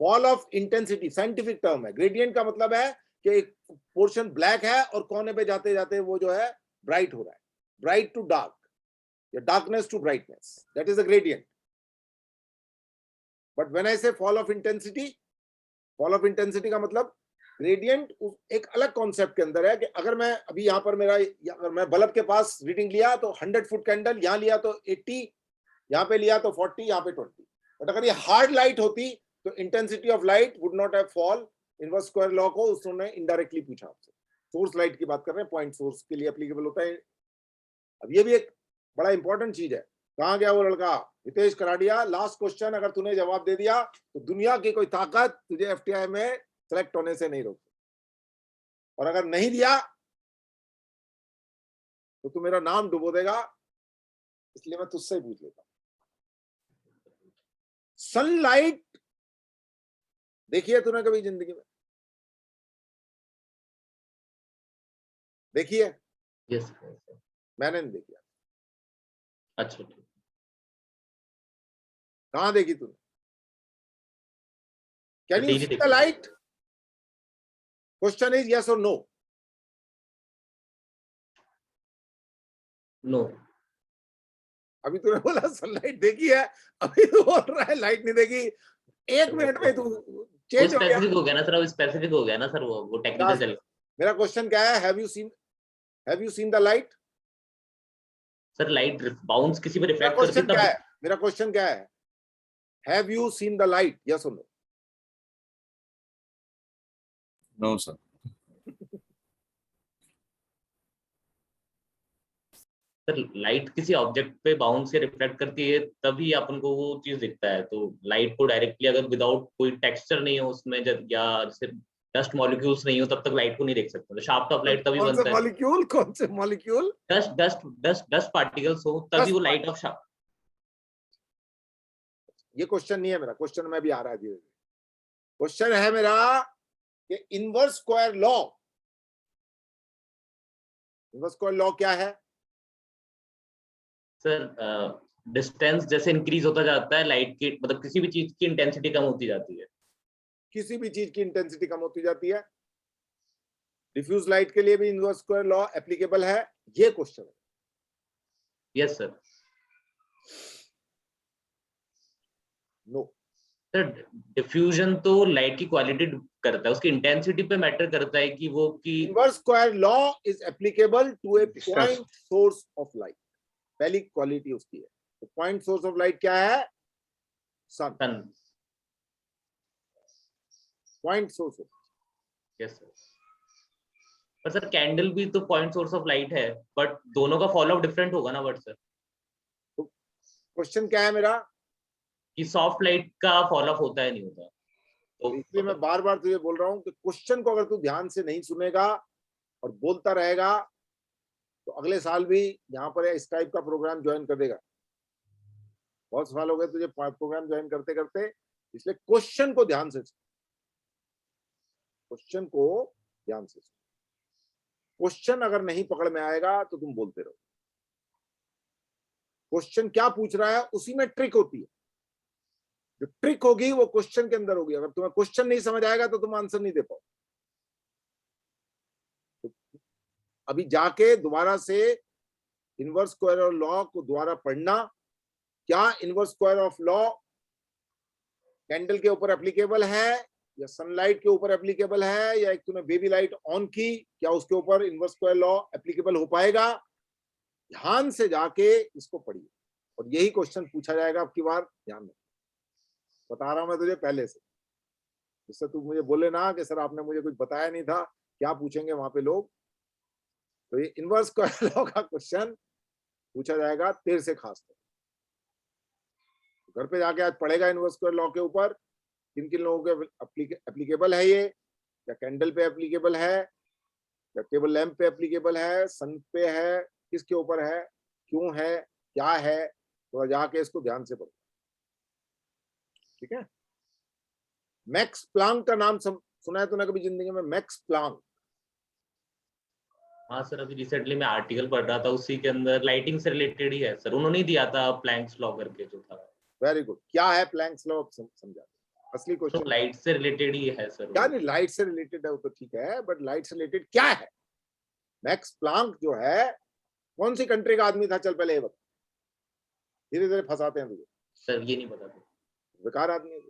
Fall off intensity scientific term है। ग्रेडियंट का मतलब है कि एक पोर्शन ब्लैक है और कोने पे जाते जाते वो जो है ब्राइट हो रहा है, ब्राइट टू डार्क या darkness to brightness, that is a gradient. But when I say fall off intensity, fall off intensity का मतलब ग्रेडियंट एक अलग कॉन्सेप्ट के अंदर है कि अगर मैं अभी यहाँ पर अगर मैं बल्ब के पास रीडिंग लिया तो 100 फुट कैंडल, यहाँ लिया तो 80, यहाँ पे लिया तो 40, यहाँ पे 20। बट अगर ये हार्ड लाइट होती तो intensity of light would not have fall. Inverse square law को उसने इनडायरेक्टली पूछा आपसे। सोर्स लाइट की बात कर रहे हैं, पॉइंट सोर्स के लिए एप्लीकेबल होता है। अब ये भी एक बड़ा इंपॉर्टेंट चीज है। कहाँ गया वो लड़का हितेश कराडिया? लास्ट क्वेश्चन अगर तूने जवाब दे दिया तो दुनिया की कोई ताकत तुझे एफटीआई में सेलेक्ट होने से नहीं रोक। और अगर नहीं दिया तो तू मेरा नाम डुबो देगा, इसलिए मैं तुझसे ही पूछ लेता हूं। सनलाइट देखी है तूने कभी जिंदगी में? देखी है? यस। मैंने नहीं देखी। अच्छा ठीक। कहां देखी तूने? Can you TV see the देखी। Light? Question is yes or no. No. अभी तूने बोला सनलाइट देखी है, अभी तू बोल रहा है लाइट नहीं देखी। एक मिनट में तू वो चेंज हो गया। स्पेसिफिक हो गया ना सर, अब स्पेसिफिक हो गया ना सर, वो टेक्निकल चल। मेरा क्वेश्चन क्या है? Have you seen the light? Sir light bounce किसी पे मेरा रिफ्लेक्ट करती क्वेश्चन क्या तब। है? मेरा क्वेश्चन क्या है? Have you seen the light? Yes or no? No sir. Sir light किसी ऑब्जेक्ट पे बाउंस से रिफ्लेक्ट करती है तभी अपन को वो चीज दिखता है। तो लाइट को डायरेक्टली अगर विदाउट कोई टेक्सचर नहीं हो उसमें, या जैसे डस्ट मॉलिक्यूल्स नहीं हो, तब तक लाइट को नहीं देख सकते। तो शाफ्ट ऑफ लाइट तभी कौन बनता से है। मॉलिक्यूल? कौन से मॉलिक्यूल? डस्ट पार्टिकल्स हो तभी वो लाइट ऑफ। ये क्वेश्चन नहीं है मेरा। क्वेश्चन में भी आ रहा है धीरे धीरे। क्वेश्चन है मेरा कि inverse square law, inverse square law क्या है? सर डिस्टेंस जैसे इंक्रीज होता जाता है लाइट की, मतलब किसी भी चीज की इंटेंसिटी कम होती जाती है। किसी भी चीज की इंटेंसिटी कम होती जाती है। डिफ्यूज लाइट के लिए भी इनवर्स स्क्वायर लॉ एप्लीकेबल है? ये क्वेश्चन है। Yes sir. No. Sir diffusion तो लाइट की क्वालिटी करता है, उसकी इंटेंसिटी पे मैटर करता है कि वो की। Inverse square law is applicable to a point source of light. पहली क्वालिटी उसकी है। तो पॉइंट सोर्स ऑफ लाइट क्या है? Sun. Point source. Yes sir. पर सर कैंडल भी तो पॉइंट सोर्स ऑफ लाइट है, बट दोनों का फॉल ऑफ डिफरेंट होगा ना। बट सर क्वेश्चन क्या है मेरा? कि सॉफ्ट लाइट का फॉल ऑफ होता है नहीं होता। तो इसलिए मैं बार बार तुझे बोल रहा हूं कि क्वेश्चन को अगर तू ध्यान से नहीं सुनेगा और बोलता रहेगा तो अगले साल भी यहाँ पर इस टाइप का प्रोग्राम ज्वाइन कर देगा। बहुत साल हो गए तुझे प्रोग्राम ज्वाइन करते करते, इसलिए क्वेश्चन को ध्यान से। क्वेश्चन को ध्यान से सुनो। क्वेश्चन अगर नहीं पकड़ में आएगा तो तुम बोलते रहो। क्वेश्चन क्या पूछ रहा है उसी में ट्रिक होती है। जो ट्रिक होगी वो क्वेश्चन के अंदर होगी। अगर तुम्हें क्वेश्चन नहीं समझ आएगा तो तुम आंसर नहीं दे पाओ। तो अभी जाके दोबारा से इनवर्स स्क्वायर ऑफ लॉ को दोबारा पढ़ना। क्या inverse square of law candle के ऊपर एप्लीकेबल है या सनलाइट के ऊपर एप्लीकेबल है, या एक तूने बेबी लाइट ऑन की, क्या उसके ऊपर इनवर्स स्क्वायर लॉ एप्लीकेबल हो पाएगा? ध्यान से जाके इसको पढ़िए और यही क्वेश्चन पूछा जाएगा आपकी बार। ध्यान में बता रहा हूं मैं तुझे पहले से, जिससे तू मुझे बोले ना कि सर आपने मुझे कुछ बताया नहीं था, क्या पूछेंगे वहां पे लोग। तो ये इनवर्स स्क्वायर लॉ का क्वेश्चन पूछा जाएगा तेरे से खास तौर। घर पे जाके आज पढ़ेगा इनवर्स स्क्वायर लॉ के ऊपर किन किन लोगों के एप्लीकेबल है ये, या कैंडल पे एप्लीकेबल है, या टेबल लैंप पे एप्लीकेबल है, सन पे है, किसके ऊपर है, क्यों है, क्या है, तो जाके इसको ध्यान से पढ़ो। ठीक है। मैक्स प्लांक का नाम सुना है तूने कभी जिंदगी में? Max Planck. हाँ सर, अभी रिसेंटली मैं आर्टिकल पढ़ रहा था, उसी के अंदर लाइटिंग से रिलेटेड ही है सर। उन्होंने ही दिया था प्लैंक्स लॉ करके जो था। Very good. क्या है प्लैंक्स लॉ समझा असली तो क्वेश्चन। लाइट से रिलेटेड ही है सर। क्या नहीं, लाइट से रिलेटेड है वो तो ठीक है, बट लाइट से रिलेटेड क्या है? मैक्स प्लांक जो है कौन सी कंट्री का आदमी था? चल पहले ये बता, धीरे धीरे फंसाते हैं तुझे। सर ये नहीं पता था। बेकार आदमी है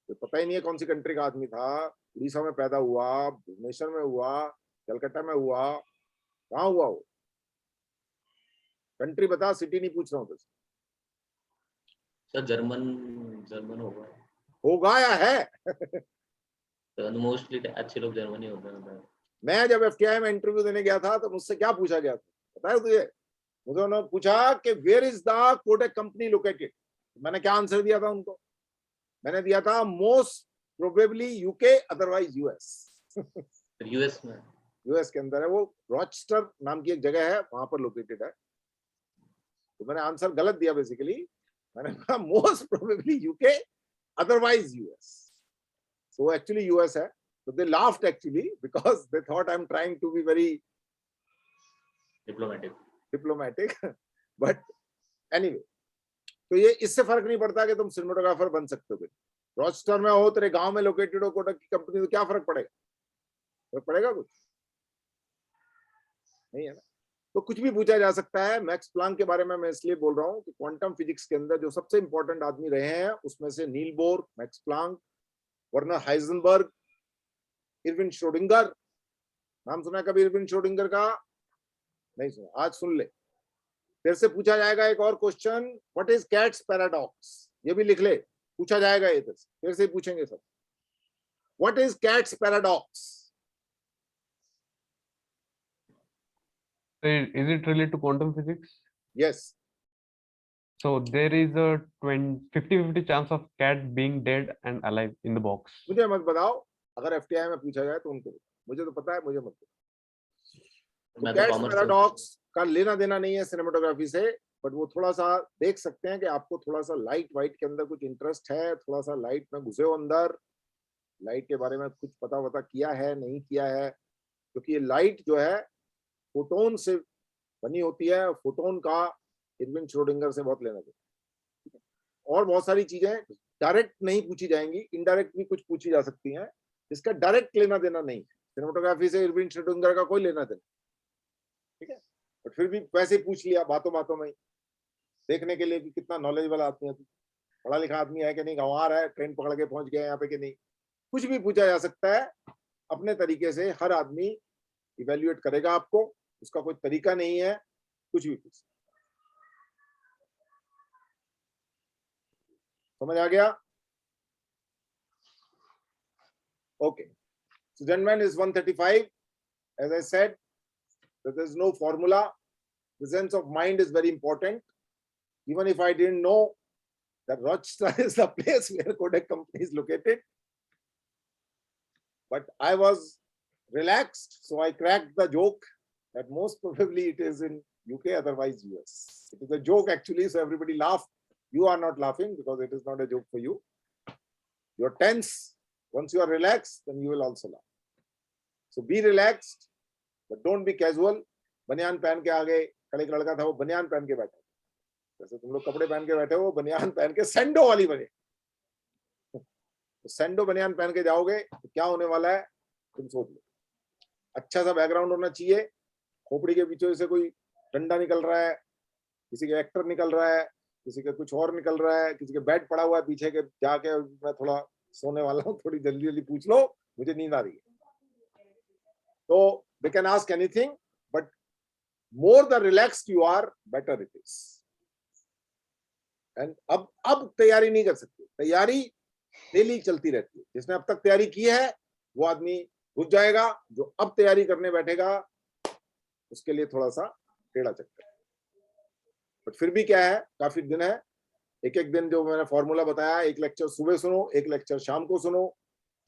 तो पता ही नहीं है कौन सी कंट्री का आदमी था। उड़ीसा में पैदा हुआ, भुवनेश्वर में हुआ, कलकत्ता में हुआ, कहाँ हुआ वो? कंट्री बता, सिटी नहीं पूछ रहा हूँ तुझसे। सर जर्मन होगा या है? तो मोस्टली अच्छे लोग जर्मनी होते हैं। मैं जब एफटीआई में इंटरव्यू देने गया था तो मुझसे क्या पूछा गया था पता है तुझे? मुझे उन्होंने पूछा कि where is the Kodak company located. मैंने क्या आंसर दिया था उनको? मैंने दिया था most probably UK otherwise US. US में, यूएस के अंदर है वो, रॉचेस्टर नाम की एक जगह है, वहां पर लोकेटेड है। तो मैंने आंसर गलत दिया बेसिकली। मैंने कहा most probably UK otherwise US. So actually US है। So they laughed actually because they thought I'm trying to be very diplomatic. But anyway, तो ये इससे फर्क नहीं पड़ता कि तुम सिनेमेटोग्राफर बन सकते हो। रॉचेस्टर में हो, तेरे गांव में लोकेटेड हो कोडक की कंपनी, तो क्या फर्क पड़ेगा? फर्क पड़ेगा कुछ नहीं है ना। तो कुछ भी पूछा जा सकता है। मैक्स प्लांक के बारे में मैं इसलिए बोल रहा हूँ कि क्वांटम फिजिक्स के अंदर जो सबसे इंपॉर्टेंट आदमी रहे हैं उसमें से Niels Bohr, max Planck, Werner Heisenberg, Irwin Schrodinger. नाम सुना है कभी इरविन श्रोडिंगर का? नहीं सुना? आज सुन ले। फिर से पूछा जाएगा एक और question, what is cats paradox? ये भी लिख ले, पूछा जाएगा ये। फिर से पूछेंगे सब, what is cats paradox? Is it related to quantum physics? Yes. So there is a 50-50 chance of cat being dead and alive in the box. मुझे मत बताओ, अगर एफटीआई में पूछा जाए तो उनको बताओ। मुझे तो पता है, मुझे मत बताओ। कैट्स पैराडॉक्स का लेना देना नहीं है सिनेमेटोग्राफी से, बट वो थोड़ा सा देख सकते हैं कि आपको थोड़ा सा लाइट वाइट के अंदर कुछ इंटरेस्ट है, थोड़ा सा लाइट में घुसे हो अंदर, लाइट के बारे में कुछ पता किया है नहीं किया है। क्योंकि ये लाइट जो है फोटोन से बनी होती है। फोटोन का इरविन श्रोडिंगर से बहुत लेना देना। और बहुत सारी चीजें डायरेक्ट नहीं पूछी जाएंगी, इनडायरेक्ट भी कुछ पूछी जा सकती हैं, जिसका डायरेक्ट लेना देना नहीं है। सिनेमेटोग्राफी से इरविन श्रोडिंगर का कोई लेना देना, ठीक है। बट फिर भी वैसे ही पूछ लिया बातों बातों में, देखने के लिए कि कितना नॉलेजेबल आदमी है, पढ़ा लिखा आदमी है कि नहीं, गंवार है, ट्रेन पकड़ के पहुंच गया यहाँ पे कि नहीं। कुछ भी पूछा जा सकता है अपने तरीके से। हर आदमी इवेल्युएट करेगा आपको, उसका कोई तरीका नहीं है, कुछ भी पूछ। समझ आ गया? Okay. So gentlemen, is 135. As I said, that there is no formula. Presence of mind is very important. Even if I didn't know that Rochester is the place where Kodak company is located, but I was relaxed, so I cracked the joke that most probably it is in UK, otherwise US. It is a joke actually, so everybody laughed. You are not laughing because it is not a joke for you. You're tense. Once you are relaxed, then you will also laugh. So be relaxed, but don't be casual. बनियान पहन के आगे, कल एक लड़का था वो बनियान पहन के बैठा, जैसे तुम लोग कपड़े पहन के बैठे हो, बनियान पहन के सैंडो वाली बने। तो सैंडो बनियान पहन के जाओगे तो क्या होने वाला है तुम सोच लो। अच्छा सा बैकग्राउंड होना चाहिए, खोपड़ी के पीछे से कोई डंडा निकल रहा है, किसी के एक्टर निकल रहा है, किसी का कुछ और निकल रहा है, किसी के बेड पड़ा हुआ है पीछे के, जाके मैं थोड़ा सोने वाला हूँ, थोड़ी जल्दी जल्दी पूछ लो, मुझे नींद आ रही है। तो they can ask anything, but more the relaxed you are, better it is. And अब तैयारी नहीं कर सकते, तैयारी डेली चलती रहती है। जिसने अब तक तैयारी की है वो आदमी रुक जाएगा, जो अब तैयारी करने बैठेगा उसके लिए थोड़ा सा टेढ़ा चक्कर। बट फिर भी क्या है, काफी दिन है, एक एक दिन जो मैंने फॉर्मूला बताया, एक लेक्चर सुबह सुनो, एक लेक्चर शाम को सुनो,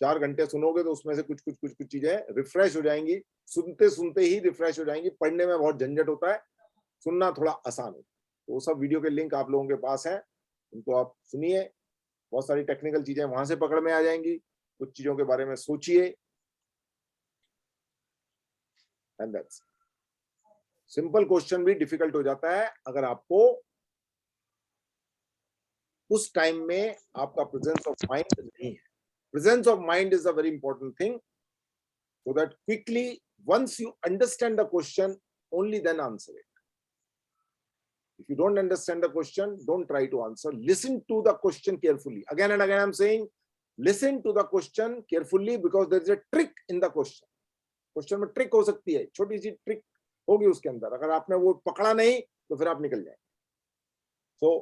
4 घंटे सुनोगे तो उसमें से कुछ चीजें रिफ्रेश हो जाएंगी, सुनते सुनते ही रिफ्रेश हो जाएंगी। पढ़ने में बहुत झंझट होता है, सुनना थोड़ा आसान होता है। तो वो सब वीडियो के लिंक आप लोगों के पास है, उनको आप सुनिए, बहुत सारी टेक्निकल चीजें वहां से पकड़ में आ जाएंगी, कुछ चीजों के बारे में सोचिए। एंड दैट्स सिंपल क्वेश्चन भी डिफिकल्ट हो जाता है अगर आपको उस टाइम में आपका प्रेजेंस ऑफ माइंड नहीं है। Presence of mind is a very important thing, so that quickly once you understand the question only then answer it. If you don't understand the question, don't try to answer. Listen to the question carefully. Again and again I'm saying, listen to the question carefully because there is a trick in the question. Question में trick हो सकती है, छोटी सी trick होगी उसके अंदर, अगर आपने वो पकड़ा नहीं तो फिर आप निकल जाएंगे। So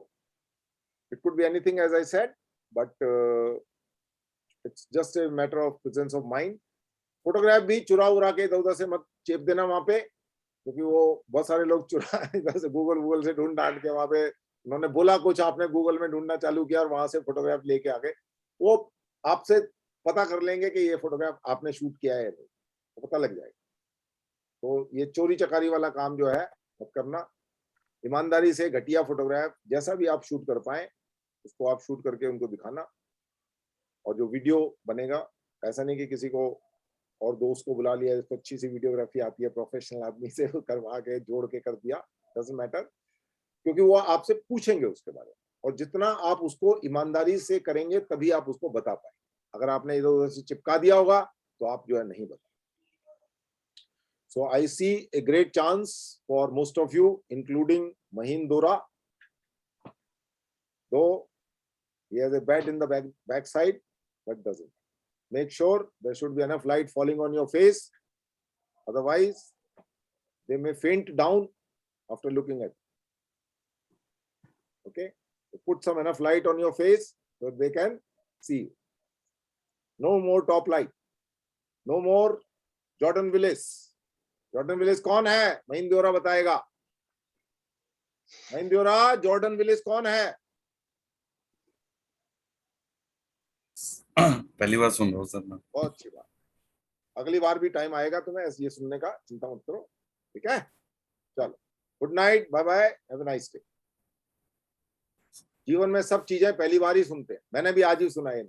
it could be anything as I said, but it's just a matter of presence of mind. Photograph भी चुरा उरा के इधर उधर से मत चेप देना वहां पे, क्योंकि वो बहुत सारे लोग चुरा इधर से गूगल से ढूंढ डांट के वहां पे, उन्होंने बोला कुछ, आपने गूगल में ढूंढना चालू किया और वहां से फोटोग्राफ लेके आ गए। वो आपसे पता कर लेंगे कि ये फोटोग्राफ आपने शूट किया है, तो पता लग जाएगा। तो ये चोरी चकारी वाला काम जो है मत करना, ईमानदारी से घटिया फोटोग्राफ जैसा भी आप शूट कर पाए उसको आप शूट करके उनको दिखाना। और जो वीडियो बनेगा, ऐसा नहीं कि किसी को और दोस्त को बुला लिया, इसको अच्छी सी वीडियोग्राफी आती है, प्रोफेशनल आदमी से करवा के जोड़ के कर दिया, डजंट मैटर, क्योंकि वो आपसे पूछेंगे उसके बारे में, और जितना आप उसको ईमानदारी से करेंगे तभी आप उसको बता पाएंगे। अगर आपने इधर उधर से चिपका दिया होगा तो आप जो है नहीं बता। So I see a great chance for most of you including महीन दोरा, दो he has a bat in the back side but doesn't. Make sure there should be enough light falling on your face, otherwise they may faint down after looking at you. Okay, so put some enough light on your face so they can see you. No more top light, no more Jordan Willis. Jordan Willis कौन है? महीन दोरा बताएगा। महीन दोरा, Jordan Willis कौन है? पहली बार सुन रहा हूँ सर मैं। बहुत अच्छी बात, अगली बार भी टाइम आएगा तुम्हें ये सुनने का, चिंता मत करो, ठीक है? चलो, good night, bye bye, have a nice day. जीवन में सब चीजें पहली बार ही सुनते हैं, मैंने भी आज ही सुना है।